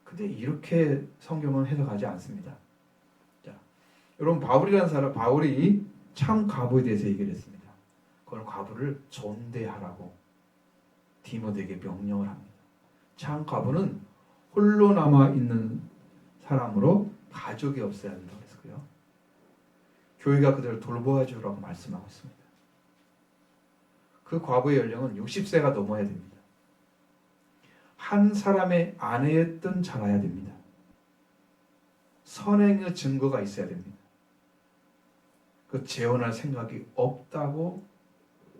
근데 이렇게 성경은 해석하지 않습니다. 자, 여러분 바울이라는 사람, 바울이 참 과부에 대해서 얘기를 했습니다. 그런 과부를 존대하라고 디모데에게 명령을 합니다. 참 과부는 홀로 남아 있는 사람으로 가족이 없어야 한다고 했고요. 교회가 그들을 돌보아 주라고 말씀하고 있습니다. 그 과부의 연령은 60세가 넘어야 됩니다. 한 사람의 아내였던 자라야 됩니다. 선행의 증거가 있어야 됩니다. 그 재혼할 생각이 없다고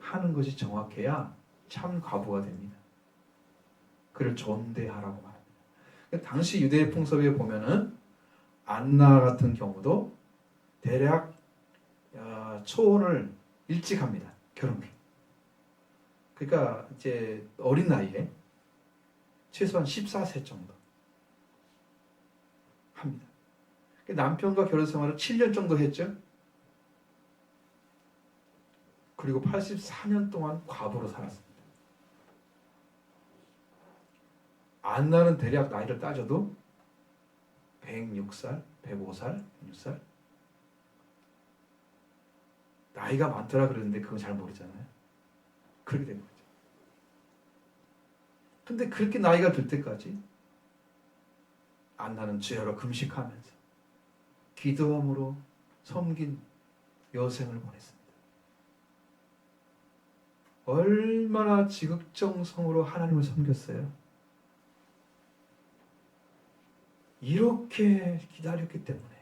하는 것이 정확해야 참 과부가 됩니다. 그를 존대하라고 말합니다. 당시 유대 풍습에 보면은 안나 같은 경우도 대략 초혼을 일찍 합니다. 결혼기. 그러니까 이제 어린 나이에 최소한 14세 정도 합니다. 남편과 결혼 생활을 7년 정도 했죠. 그리고 84년 동안 과부로 살았습니다. 안나는 대략 나이를 따져도 106살, 105살, 106살. 나이가 많더라 그러는데 그건 잘 모르잖아요. 그렇게 된 거죠. 근데 그렇게 나이가 들 때까지 안나는 주야로 금식하면서 기도함으로 섬긴 여생을 보냈습니다. 얼마나 지극정성으로 하나님을 섬겼어요. 이렇게 기다렸기 때문에,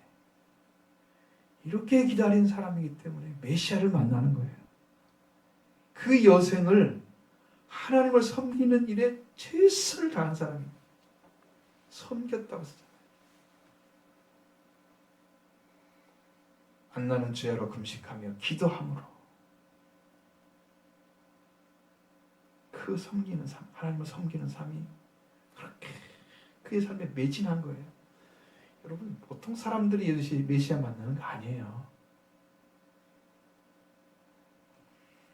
이렇게 기다린 사람이기 때문에 메시아를 만나는 거예요. 그 여생을 하나님을 섬기는 일에 최선을 다한 사람입니다. 섬겼다고 했잖아요. 안나는 주야로 금식하며 기도함으로 그 섬기는 삶, 하나님을 섬기는 삶이 그렇게 그의 삶에 매진한 거예요. 여러분, 보통 사람들이 이것이 메시아 만나는 거 아니에요.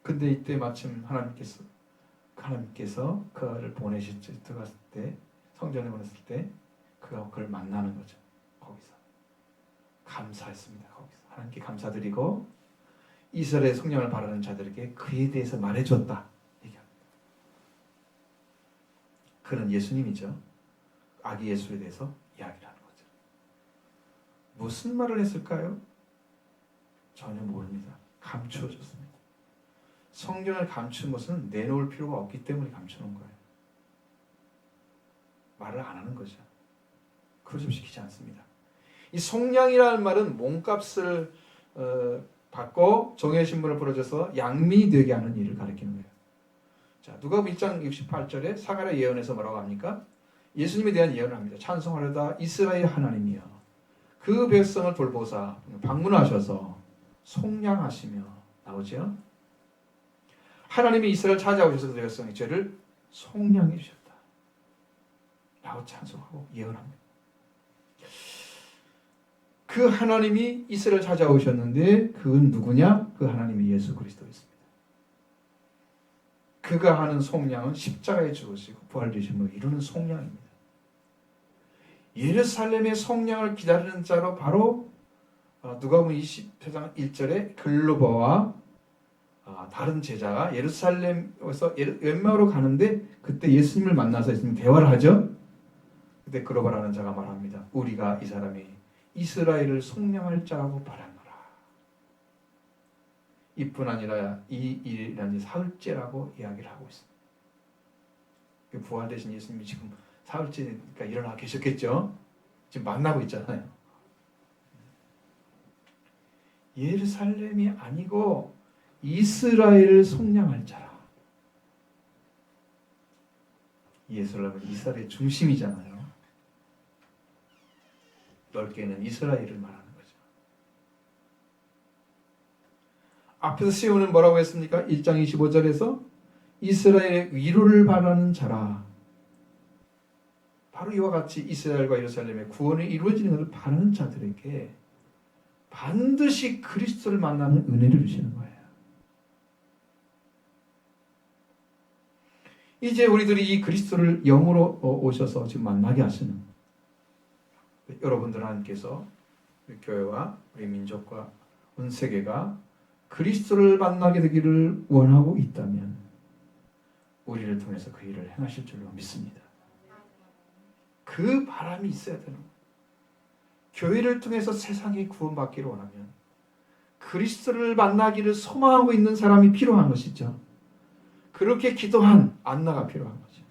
근데 이때 마침 하나님께서 그를 들어갔을 때, 성전에 보냈을 때 그가 그를 만나는 거죠. 거기서 감사했습니다. 거기서 하나님께 감사드리고 이스라엘의 성령을 바라는 자들에게 그에 대해서 말해줬다 얘기합니다. 그는 예수님이죠. 아기 예수에 대해서 이야기를 하는 거죠. 무슨 말을 했을까요? 전혀 모릅니다. 감추어졌습니다. 성경을 감춘 것은 내놓을 필요가 없기 때문에 감추는 거예요. 말을 안 하는 거죠. 그걸 좀 시키지 않습니다. 이 속량이라는 말은 몸값을 받고 종의 신분을 부러져서 양민이 되게 하는 일을 가리키는 거예요. 자, 누가복음 1장 68절에 사가랴 예언에서 뭐라고 합니까? 예수님에 대한 예언을 합니다. 찬송하려다 이스라엘 하나님이여 그 백성을 돌보사 방문하셔서 속량하시며 나오죠. 하나님이 이스라엘 찾아오셔서 그 백성의 죄를 속량해 주셨다 라고 찬송하고 예언합니다. 그 하나님이 이스라엘 찾아오셨는데 그건 누구냐? 그 하나님이 예수 그리스도였습니다. 그가 하는 속량은 십자가에 죽으시고 부활되심을 이루는 속량입니다. 예루살렘의 속량을 기다리는 자로 바로 누가복음 20장 1절에 글로바와 다른 제자가 예루살렘에서 엠마오로 가는데 그때 예수님을 만나서 예수님 대화를 하죠. 그때 글로바라는 자가 말합니다. 우리가 이 사람이 이스라엘을 속량할 자라고 바라노라. 이뿐 아니라 이 일이라니 사흘째라고 이야기를 하고 있습니다. 부활되신 예수님이 지금 사흘째니까 일어나 계셨겠죠. 지금 만나고 있잖아요. 예루살렘이 아니고 이스라엘을 속량할 자라. 예루살렘은 이스라엘의 중심이잖아요. 넓게는 이스라엘을 말하는 거죠. 앞에서 시온은 뭐라고 했습니까? 1장 25절에서 이스라엘의 위로를 바라는 자라. 바로 이와 같이 이스라엘과 예루살렘의 구원이 이루어지는 것을 바라는 자들에게 반드시 그리스도를 만나는 은혜를 주시는 거예요. 이제 우리들이 이 그리스도를 영으로 오셔서 지금 만나게 하시는 여러분들 하나님께서 우리 교회와 우리 민족과 온 세계가 그리스도를 만나게 되기를 원하고 있다면 우리를 통해서 그 일을 행하실 줄로 믿습니다. 그 바람이 있어야 되는 거예요. 교회를 통해서 세상이 구원받기를 원하면 그리스도를 만나기를 소망하고 있는 사람이 필요한 것이죠. 그렇게 기도한 안나가 필요한 거죠.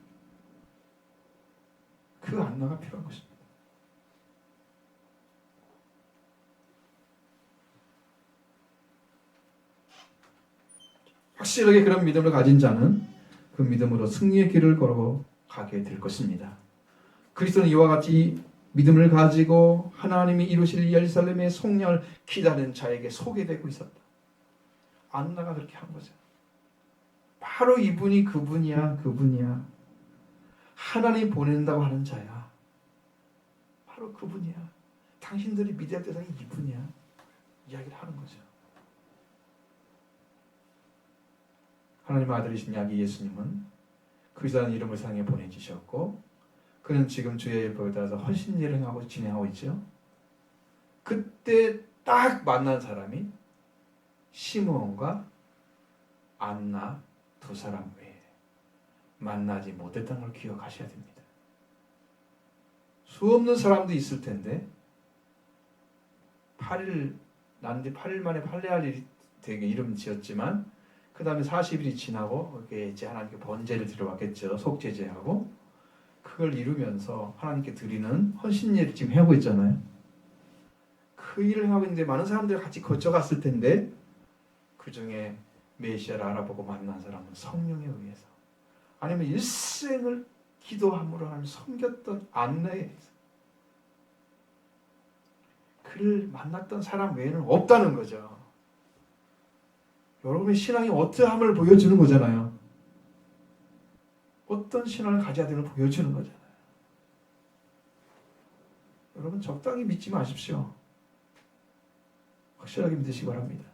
그 안나가 필요한 것입니다. 확실하게 그런 믿음을 가진 자는 그 믿음으로 승리의 길을 걸어가게 될 것입니다. 그리스도는 이와 같이 믿음을 가지고 하나님이 이루실 예루살렘의 속량을 기다리는 자에게 소개되고 있었다. 안나가 그렇게 한 거죠. 바로 이분이 그분이야. 하나님 보낸다고 하는 자야. 바로 그분이야. 당신들이 믿어야 될 대상이 이분이야. 이야기를 하는 거죠. 하나님의 아들이신 야기 예수님은 그리스도라는 이름을 세상에 보내주셨고 그는 지금 주의 율법에 따라서 헌신일을 행하고 진행하고 있죠. 그때 딱 만난 사람이 시므온과 안나 두 사람 외에 만나지 못했던 걸 기억하셔야 됩니다. 수없는 사람도 있을 텐데 8일 난뒤 8일 만에 할례할 일이 되게 이름 지었지만 그 다음에 40일이 지나고 이제 하나님께 번제를 드려왔겠죠. 속죄제하고 그걸 이루면서 하나님께 드리는 헌신일을 지금 하고 있잖아요. 그 일을 하고 있는데 많은 사람들이 같이 거쳐갔을 텐데 그 중에 메시아를 알아보고 만난 사람은 성령에 의해서 아니면 일생을 기도함으로 하나님 섬겼던 안나에 의해서 그를 만났던 사람 외에는 없다는 거죠. 여러분의 신앙이 어떠함을 보여주는 거잖아요. 어떤 신앙을 가져야 되는 걸 보여주는 거잖아요. 여러분 적당히 믿지 마십시오. 확실하게 믿으시기 바랍니다.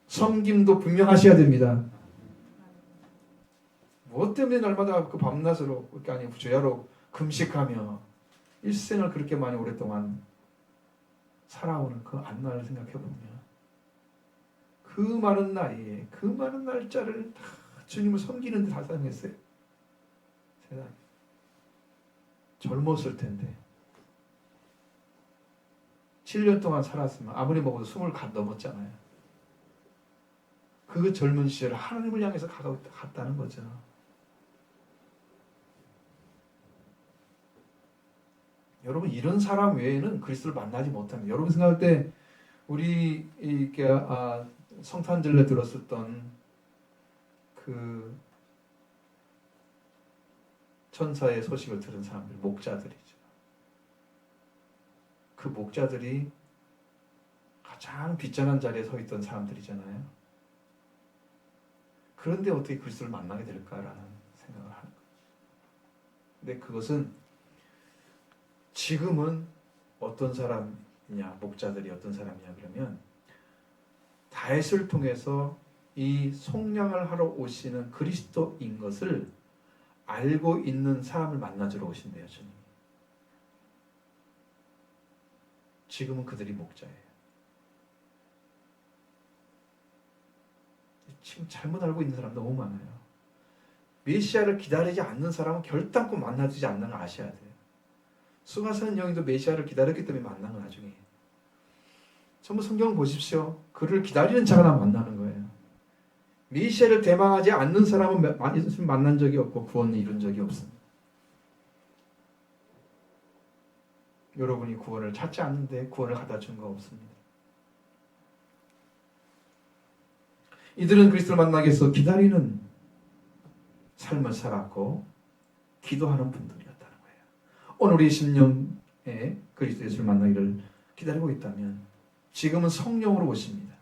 섬김도 분명하셔야 됩니다. 무엇 때문에 날마다 그 밤낮으로 그게 아니고 주야로 금식하며 일생을 그렇게 많이 오랫동안 살아오는 그 안나를 생각해 보면 그 많은 나이에 그 많은 날짜를 다 주님을 섬기는 데 다 사용했어요. 세상에 젊었을 텐데 7년 동안 살았으면 아무리 먹어도 20 넘었잖아요. 그 젊은 시절 하나님을 향해서 갔다는 거죠. 여러분 이런 사람 외에는 그리스도를 만나지 못합니다. 여러분 생각할 때 우리 이렇게 성탄절에 들었었던 그 천사의 소식을 들은 사람들, 목자들이죠. 그 목자들이 가장 비전한 자리에 서 있던 사람들이잖아요. 그런데 어떻게 그리스도를 만나게 될까라는 생각을 하는 거죠. 근데 그것은 지금은 어떤 사람이냐, 목자들이 어떤 사람이냐 그러면 다윗을 통해서 이 속량을 하러 오시는 그리스도인 것을 알고 있는 사람을 만나주러 오신대요, 주님. 지금은 그들이 목자예요. 지금 잘못 알고 있는 사람 너무 많아요. 메시아를 기다리지 않는 사람은 결단코 만나주지 않는 걸 아셔야 돼요. 수가사는 영이도 메시아를 기다렸기 때문에 만난 건 나중에. 전부 성경 보십시오. 그를 기다리는 자가 만나는 거예요. 메시아를 대망하지 않는 사람은 만난 적이 없고 구원을 이룬 적이 없습니다. 여러분이 구원을 찾지 않는데 구원을 갖다 준 거 없습니다. 이들은 그리스도를 만나기 위해서 기다리는 삶을 살았고 기도하는 분들이었다는 거예요. 오늘 우리 10년에 그리스도 예수를 만나기를 기다리고 있다면 지금은 성령으로 오십니다.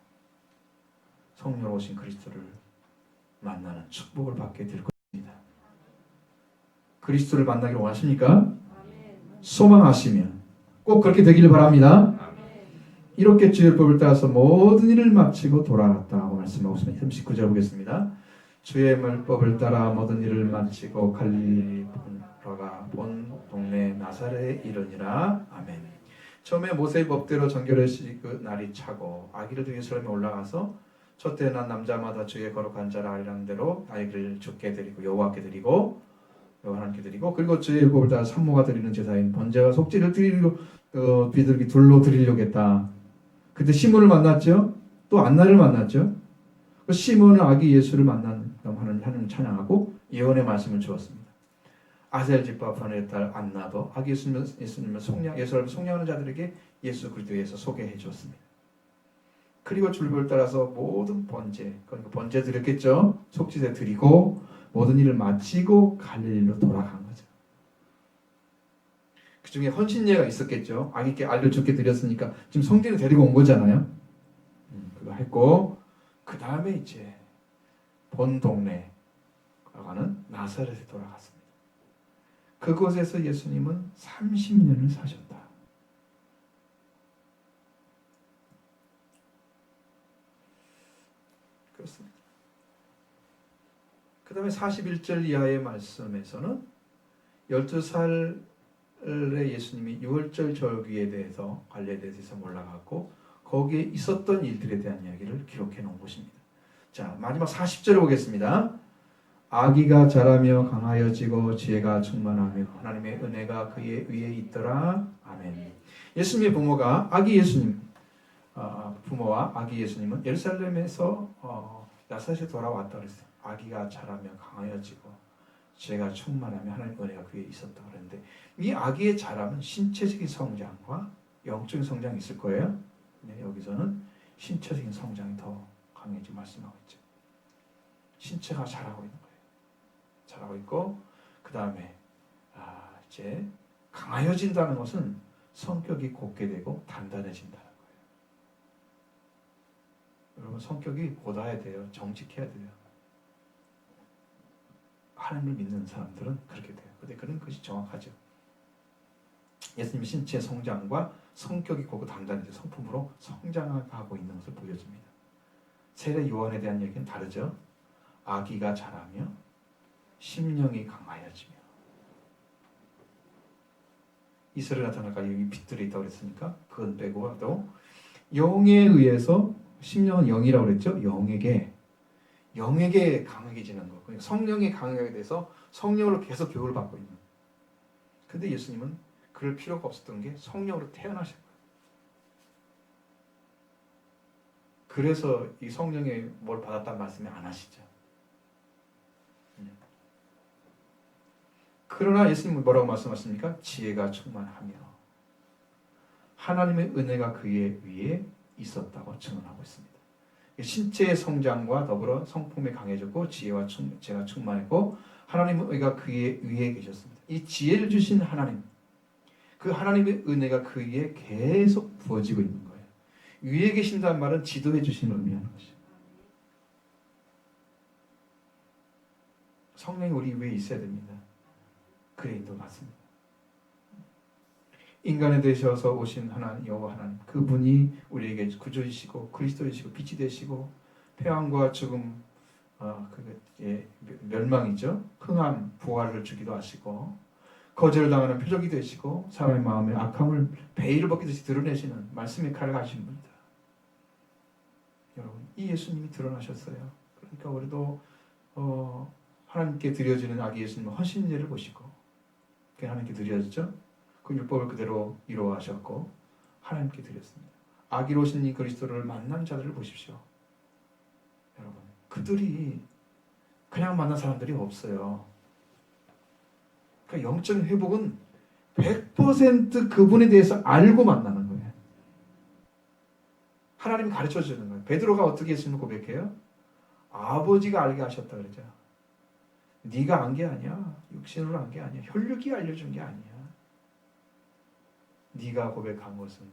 성령으로 오신 그리스도를 만나는 축복을 받게 될 것입니다. 그리스도를 만나기를 원하십니까? 소망하시면 꼭 그렇게 되기를 바랍니다. 이렇게 주의 율법을 따라서 모든 일을 마치고 돌아갔다고 말씀하고 있습니다. 39절 보겠습니다. 주의 율법을 따라 모든 일을 마치고 갈릴리가 본 동네 나사렛에 이르니라. 아멘. 처음에 모세의 법대로 정결하시 그 날이 차고 아기를 들고 예루살렘에 올라가서 첫째 난 남자마다 주의 거룩한 자라 아리랑 대로 아기를 주께 드리고 여호와께 드리고 하나님께 드리고 그리고 주의 율법을 따라 산모가 드리는 제사인 번제와 속죄를 드리려 비둘기 둘로 드리려고 했다. 그때 시몬을 만났죠. 또 안나를 만났죠. 그 시몬은 아기 예수를 만난 하나님 찬양하고 예언의 말씀을 주었습니다. 아셀 집파 바넬의 딸 안나도 아기 예수님을 예수를 속량하는 자들에게 예수 그리스도에서 소개해 주었습니다. 그리고 줄을 따라서 모든 번제, 그러니까 번제 드렸겠죠. 속죄제 드리고 모든 일을 마치고 갈릴리로 돌아간 거죠. 그 중에 헌신예가 있었겠죠. 아기께 알려 죽게 드렸으니까 지금 성전에 데리고 온 거잖아요. 그거 했고 그 다음에 이제 본 동네 가는 나사렛에 돌아갔습니다. 그곳에서 예수님은 30년을 사셨다. 그렇습니다. 그 다음에 41절 이하의 말씀에서는 12살의 예수님이 유월절 절기에 대해서 관례에 대해서 올라갔고 거기에 있었던 일들에 대한 이야기를 기록해 놓은 것입니다. 자, 마지막 40절을 보겠습니다. 아기가 자라며 강하여지고 지혜가 충만하며 하나님의 은혜가 그의 위에 있더라. 아멘. 예수님의 부모가 아기 예수님, 부모와 아기 예수님은 예루살렘에서 나사렛에 돌아왔다 그랬어요. 아기가 자라며 강하여지고 지혜가 충만하며 하나님의 은혜가 그에 있었다 그랬는데 이 아기의 자람은 신체적인 성장과 영적인 성장이 있을 거예요. 네, 여기서는 신체적인 성장이 더 강해지 말씀하고 있죠. 신체가 자라고 있는 거예요. 자라고 있고 그 다음에 이제 강하여진다는 것은 성격이 곧게 되고 단단해진다는 거예요. 여러분 성격이 곧아야 돼요. 정직해야 돼요. 하나님을 믿는 사람들은 그렇게 돼요. 근데 그런 것이 정확하죠. 예수님의 신체 성장과 성격이 곧고 단단해져 성품으로 성장하고 있는 것을 보여줍니다. 세례 요한에 대한 얘기는 다르죠. 아기가 자라며 심령이 강하여지며 이스라엘 나타날까 여기 빛들이 있다고 그랬으니까 그건 빼고 또 영에 의해서 심령은 영이라고 그랬죠. 영에게 강해지는 거. 그러니까 성령이 강하게 돼서 성령으로 계속 교육을 받고 있는. 근데 예수님은 그럴 필요가 없었던 게 성령으로 태어나신 거예요. 그래서 이 성령의 뭘 받았다는 말씀을 안 하시죠. 그러나 예수님은 뭐라고 말씀하십니까? 지혜가 충만하며 하나님의 은혜가 그의 위에 있었다고 증언하고 있습니다. 신체의 성장과 더불어 성품이 강해졌고 지혜가 충만했고 하나님의 은혜가 그의 위에 계셨습니다. 이 지혜를 주신 하나님, 그 하나님의 은혜가 그 위에 계속 부어지고 있는 거예요. 위에 계신다는 말은 지도해 주신 의미하는 것이죠. 성령이 우리 위에 있어야 됩니다. 그의 인도 맞습니다. 인간에 되셔서 오신 하나님 여호와 하나님, 그분이 우리에게 구주이시고 그리스도이시고 빛이 되시고 패왕과 죽음, 멸망이죠. 흥함, 부활을 주기도 하시고 거절을 당하는 표적이 되시고 사람의 마음에 악함을 베일을 벗기듯이 드러내시는 말씀의 칼을 가신 분이다. 여러분, 이 예수님이 드러나셨어요. 그러니까 우리도 하나님께 드려지는 아기 예수님의 헌신제를 보시고 하나님께 드려졌죠. 그 율법을 그대로 이루어하셨고 하나님께 드렸습니다. 아기로 오신 이 그리스도를 만난 자들을 보십시오. 여러분, 그들이 그냥 만난 사람들이 없어요. 그러니까 영적인 회복은 100% 그분에 대해서 알고 만나는 거예요. 하나님이 가르쳐 주는 거예요. 베드로가 어떻게 예수님을 고백해요? 아버지가 알게 하셨다 그러죠. 네가 안 게 아니야. 육신으로 안 게 아니야. 혈육이 알려준 게 아니야. 네가 고백한 것은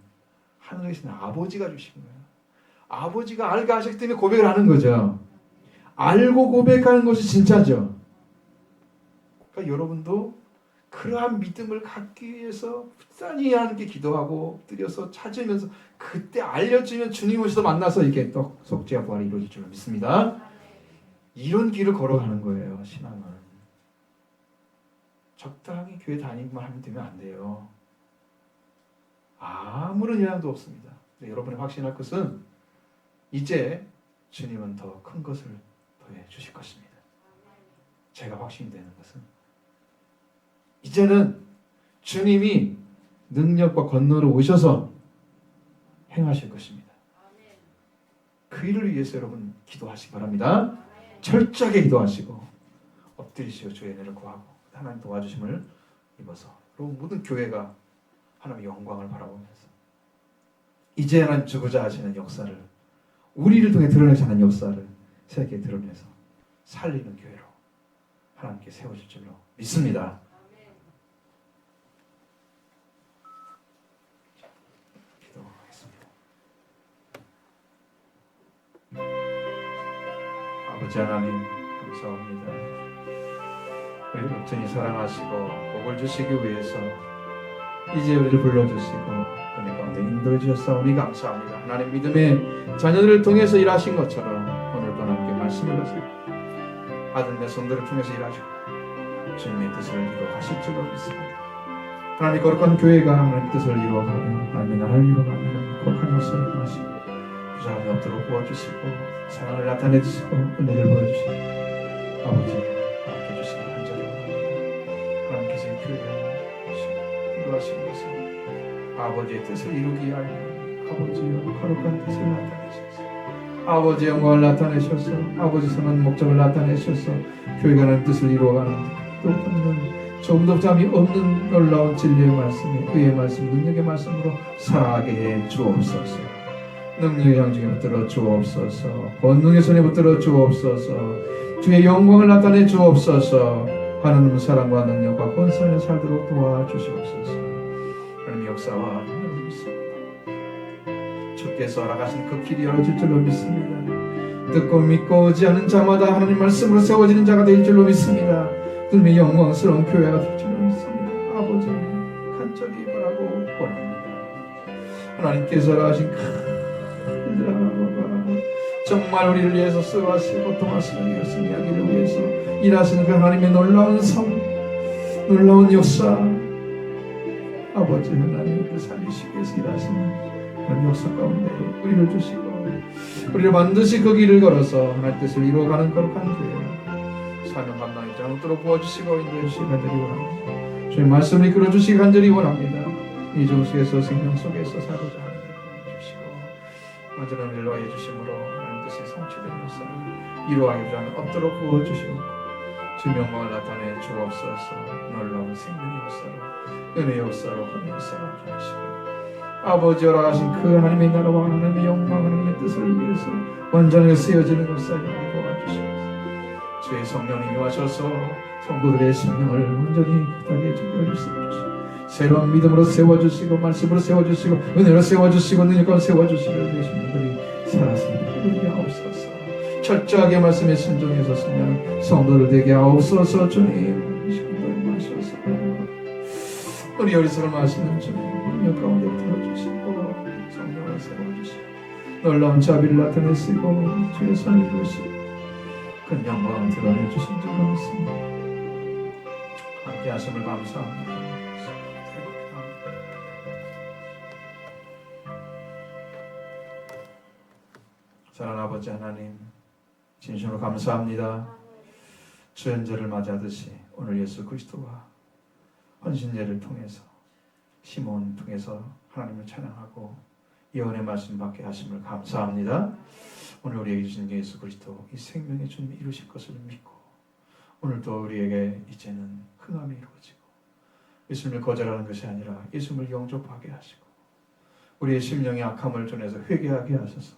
하늘에 계신 아버지가 주신 거야. 아버지가 알게 하셨기 때문에 고백을 하는 거죠. 알고 고백하는 것이 진짜죠. 그러니까 여러분도 그러한 믿음을 갖기 위해서 부단히 하나님께 기도하고 엎드려서 찾으면서 그때 알려주면 주님 오셔서 만나서 이게 또 속죄와 부활이 이루어질 줄 믿습니다. 이런 길을 걸어가는 거예요. 신앙은 적당히 교회 다니기만 하면 되면 안 돼요. 아무런 영향도 없습니다. 근데 여러분이 확신할 것은 이제 주님은 더 큰 것을 더해 주실 것입니다. 제가 확신되는 것은 이제는 주님이 능력과 권능으로 오셔서 행하실 것입니다. 그 일을 위해서 여러분 기도하시기 바랍니다. 철저하게 기도하시고 엎드리시고 주의 은혜를 구하고 하나님 도와주심을 입어서 여러분 모든 교회가 하나님의 영광을 바라보면서 이제 하나님 주고자 하시는 역사를 우리를 통해 드러내시 하는 역사를 세계에 드러내서 살리는 교회로 하나님께 세워질 줄로 믿습니다. 기도하겠습니다. 아버지 하나님 감사합니다. 우리를 온전히 사랑하시고 복을 주시기 위해서 이제 우리를 불러주시고 은혜 가운데 인도해 주셨사오니 감사합니다. 하나님 믿음의 자녀들을 통해서 일하신 것처럼 오늘도 하나님께 말씀을 하시고 아들 내 손들을 통해서 일하시고 주님의 뜻을 이루어가실 줄로 믿습니다. 하나님 거룩한 교회가 하나님의 뜻을 이루어가며 하나님의 나라를 이루어가며 하나님의 거룩한 역사를 통하시고 부자함이 없도록 도와주시고 사랑을 나타내 주시고 은혜를 보여주시고 아버지 함께 주시기 간절히 원합니다. 하나님께서 이 교회를 인도하시는 것은 아버지의 뜻을 이루기 위하여 아버지여 거룩한 뜻을 나타내셔서 아버지의 영광을 나타내셔서 아버지 선한 목적을 나타내셔서 교회가 하는 뜻을 이루어가는 또 없는 조금도 잠이 없는 놀라운 진리의 말씀에 의의 말씀 능력의 말씀으로 살아가게 해 주옵소서. 능력의 양중에 붙들어 주옵소서. 권능의 손에 붙들어 주옵소서. 주의 영광을 나타내 주옵소서. 하나님 사랑과 능력과 권선에 살도록 도와주시옵소서. 하나님의 역사와 능력을 믿습니다. 주께서 알아가신 그 길이 열어질 줄로 믿습니다. 듣고 믿고 오지 않은 자마다 하나님 말씀으로 세워지는 자가 될 줄로 믿습니다. 주님의 영광스러운 교회가 될 줄로 믿습니다. 아버지 간절히 바라고 원합니다. 하나님께서 알아가신 정말 우리를 위해서 쓰여하시고 고통하시는 이의 승리하기를 위해서 일하시는 그 하나님의 놀라운 성 놀라운 역사 아버지 하나님 우리를 살리시기 위해서 일하시는 그런 역사 가운데 우리를 주시고 우리를 반드시 그 길을 걸어서 하나님의 뜻을 이루어가는 거룩한 교회 사명 감당의 장으로 부어주시고 인도해 주시기 간절히 원합니다. 주의 말씀을 이끌어 주시기 간절히 원합니다. 이 중수에서 생명 속에서 살고자 하는 일 주시고 완전한 일로 해주심으로 하나님 뜻이 성취되는 역사를 이루어가고자 하는 없도록 부어주시고 주의 영광을 나타내 주옵소서. 놀라운 생명의 역사로 은혜의 역사로 헌의 역사로 주시고 아버지 허락하신 그 하나님의 나라와 하나님의 영광 하나님의 뜻을 위해서 완전하게 쓰여지는 역사를 도와주시옵소서. 주의 성령님이 와셔서 성도들의 심령을 온전히 굳게 준비해 주시옵소서. 새로운 믿음으로 세워주시고 말씀으로 세워주시고 은혜로 세워주시고 능력으로 세워주시고 되신 분들이 살았습니다. 우리 하옵소서. 철저하게 말씀에 순종해서 쓰면 성도들 되게 하옵소서. 주님 시간도 마셔서 우리 어리석을 마시는 주님 능력 가운데 들어주시고 성령을 세워주시고 놀라운 자비를 나타내시고 주의 선을 이루시고 큰 영광을 드러내 주신 줄로 믿습니다. 함께 하심을 감사합니다. 사랑하는 아버지 하나님 진심으로 감사합니다. 주연절을 맞이하듯이 오늘 예수 그리스도와 헌신제를 통해서 시몬 통해서 하나님을 찬양하고 예언의 말씀 받게 하심을 감사합니다. 오늘 우리에게 주신 예수 그리스도 이 생명의 주님이 이루실 것을 믿고 오늘도 우리에게 이제는 흥함이 이루어지고 예수님을 거절하는 것이 아니라 예수님을 영접하게 하시고 우리의 심령의 악함을 전해서 회개하게 하셔서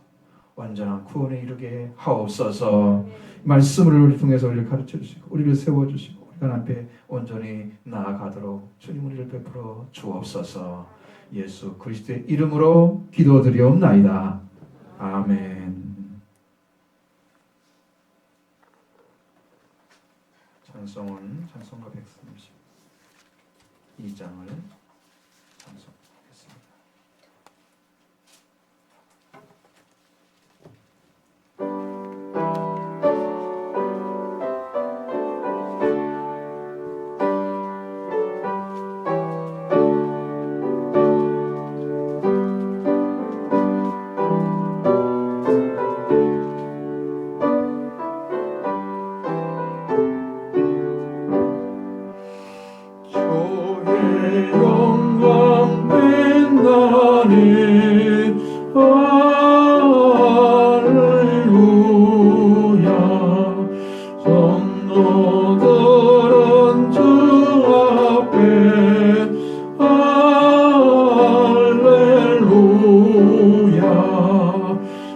완전한 구원에 이르게 하옵소서. 말씀을 우리 통해서 우리를 가르쳐 주시고 우리를 세워 주시고 우리가 앞에 온전히 나아가도록 주님 우리를 베풀어 주옵소서. 예수 그리스도의 이름으로 기도드리옵나이다. 아멘. 자, 찬송은 찬송가 132장을 찬송하겠습니다. 주의 영광 빛나는 할렐루야. 성도들은 주 앞에 할렐루야.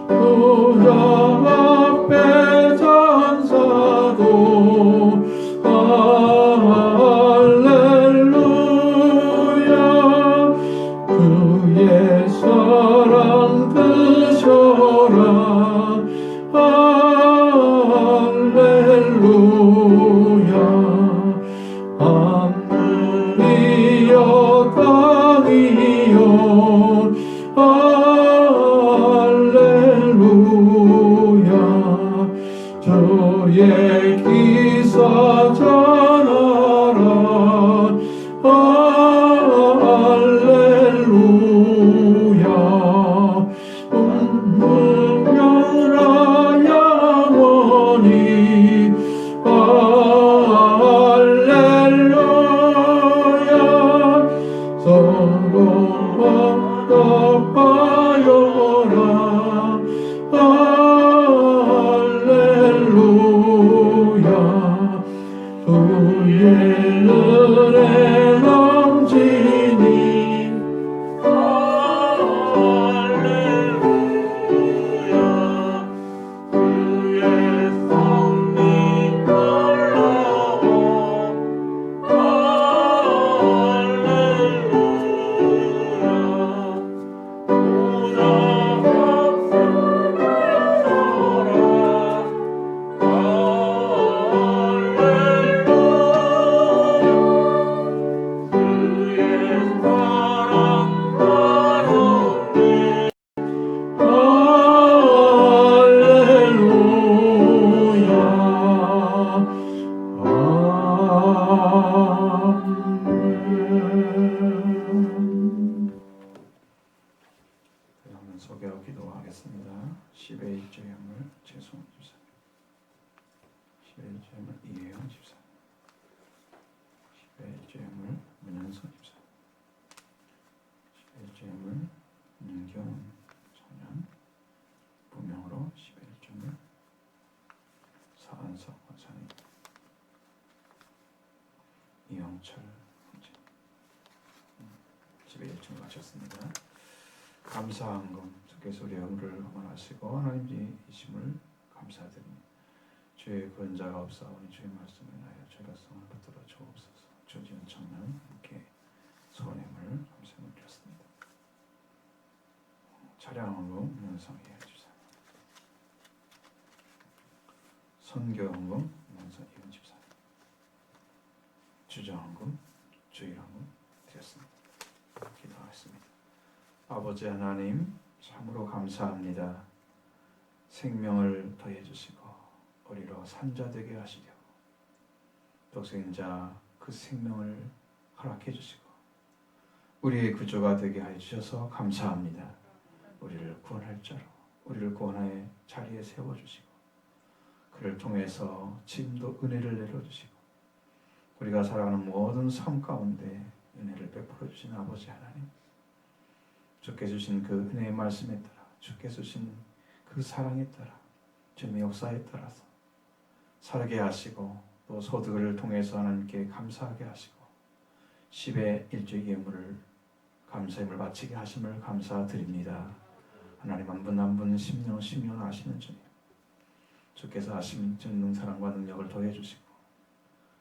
부자 앞에 천사도 할렐루야. 그의 사랑 드셔라. 할렐루야. 하늘이여 땅이여 할렐루야. 주의 기사 전하라. 할렐루야. 운명하라 영원히 할렐루야. 서로 화답하여라. 할렐루야. 주의 은혜 넘치니 할렐루야. 주의 성령 놀라워 할렐루야. 보다 소개하고 기도하겠습니다. 10의 일조형을 최송 집사, 10의 일조형을 이혜영 집사, 10의 일조형을 문현선 집사, 10의 일조형을 윤경훈 청년, 부명으로 10의 일조형을 사안석 원사님, 이영철 형제, 10의 일조형을 마쳤습니다. 감사한 것 주께서 우리 영을 허락하시고 하나님 이심을 감사드립니다. 주의 권자가 없사오니 주의 말씀을 하여 저희 백성을 붙들어 주옵소서. 조지은 청년 함께 소원임을 감사를 드렸습니다. 차량원금 문성희 주사, 선교원금 문성 이은 집사, 주정원금 주일원금 드렸습니다. 기도하겠습니다. 아버지 하나님, 참으로 감사합니다. 생명을 더해 주시고 우리로 산자되게 하시려고 독생자 그 생명을 허락해 주시고 우리의 구조가 되게 하여 주셔서 감사합니다. 우리를 구원할 자로 우리를 구원의 자리에 세워주시고 그를 통해서 지금도 은혜를 내려주시고 우리가 살아가는 모든 삶 가운데 은혜를 베풀어 주신 아버지 하나님, 주께 주신 그 은혜의 말씀에 따라 주께 주신 그 사랑에 따라 주님의 역사에 따라서 살게 하시고 또 소득을 통해서 하나님께 감사하게 하시고 10의 일주의 예물을 감사함을 바치게 하심을 감사드립니다. 하나님 한 분 한 분 심령 아시는 주님, 주께서 하신 전능 사랑과 능력을 더해 주시고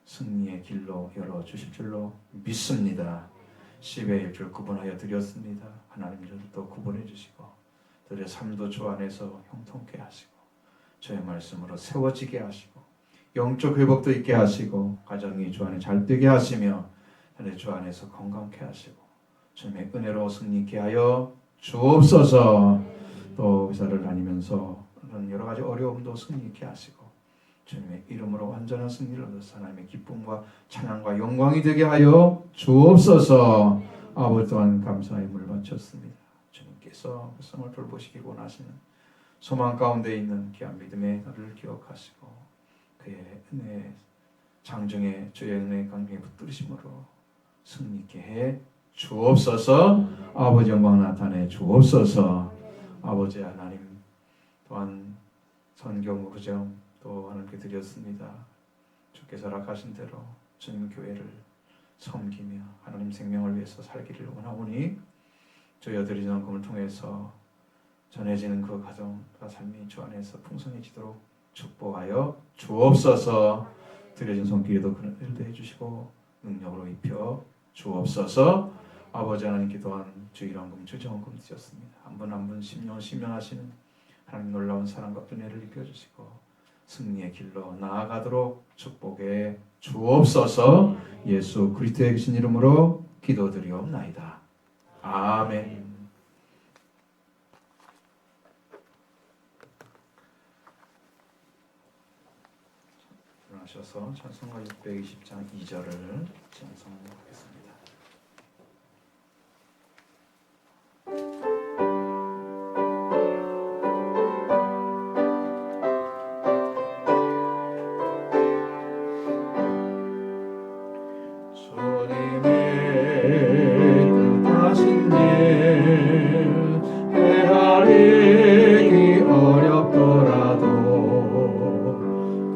승리의 길로 열어주실 줄로 믿습니다. 10의 1줄 구분하여 드렸습니다. 하나님 저도 구분해 주시고 저의 삶도 주 안에서 형통케 하시고 저의 말씀으로 세워지게 하시고 영적 회복도 있게 하시고 가정이 주 안에 잘 되게 하시며 주 안에서 건강케 하시고 주님의 은혜로 승리케 하여 주옵소서. 또 회사를 다니면서 여러 가지 어려움도 승리케 하시고 주님의 이름으로 완전한 승리를 얻어서 하나님의 기쁨과 찬양과 영광이 되게 하여 주옵소서. 아버지 또한 감사의 물 바쳤습니다. 주님께서 그 성을 돌보시기 원하시는 소망 가운데 있는 귀한 믿음의 날을 기억하시고 그의 은혜 장중에 주의 은혜 강경에 붙들으심으로 승리케 해 주옵소서. 아버지 영광 나타내 주옵소서. 아버지 하나님 또한 선교 무구정 또 하나님께 드렸습니다. 주께서 허락하신 대로 주님 교회를 섬기며 하나님 생명을 위해서 살기를 원하오니 주여 드리는 헌금을 통해서 전해지는 그 가정과 삶이 주 안에서 풍성해지도록 축복하여 주옵소서. 드려진 손길에도 그런 일도 해주시고 능력으로 입혀 주옵소서. 아버지 하나님께 또한 주일헌금 주정헌금 드렸습니다. 한 분 한 분 심령하시는 하나님 놀라운 사랑과 은혜를 입혀주시고 승리의 길로 나아가도록 축복해 주옵소서. 예수 그리스도의 신 이름으로 기도드리옵나이다. 아멘. 일어나셔서 찬송가 620장 2절을 찬송하겠습니다. 헤아리기 어렵더라도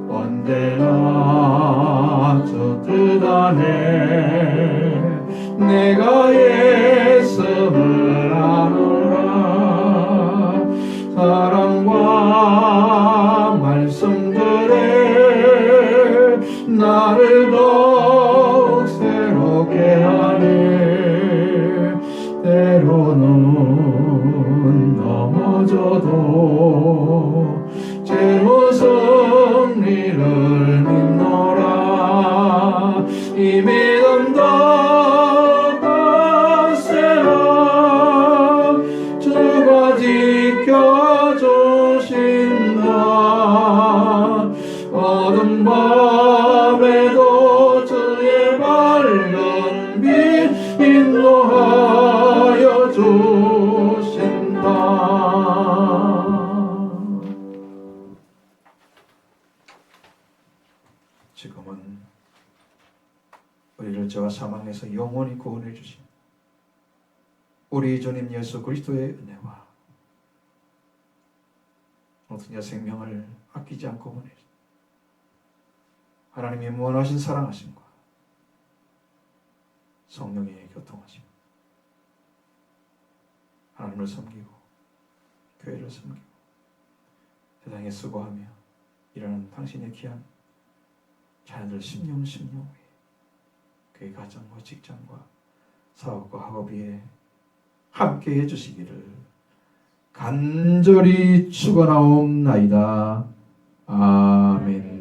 언제나 주 뜻 안에 내가 예수를 아노라. 사랑과 말씀들에 나를 더욱 새롭게 하네. 때로는 넘어져도 제로 승리를 믿노라. 이 믿음 더 가세라. 주가 지켜주신다. 어둠 밤에도 주의 밝은 빛 인도하여 주신다. 지금은 우리를 죄와 사망에서 영원히 구원해 주신 우리 주님 예수 그리스도의 은혜와 모든 생명을 아끼지 않고 보내신 하나님의 무한하신 사랑하심과 성령의 교통하심, 하나님을 섬기고 교회를 섬기고 세상에 수고하며 일하는 당신의 귀한 자녀들 심령 위에 그의 가정과 직장과 사업과 학업에 함께 해주시기를 간절히 축원하옵나이다. 아멘.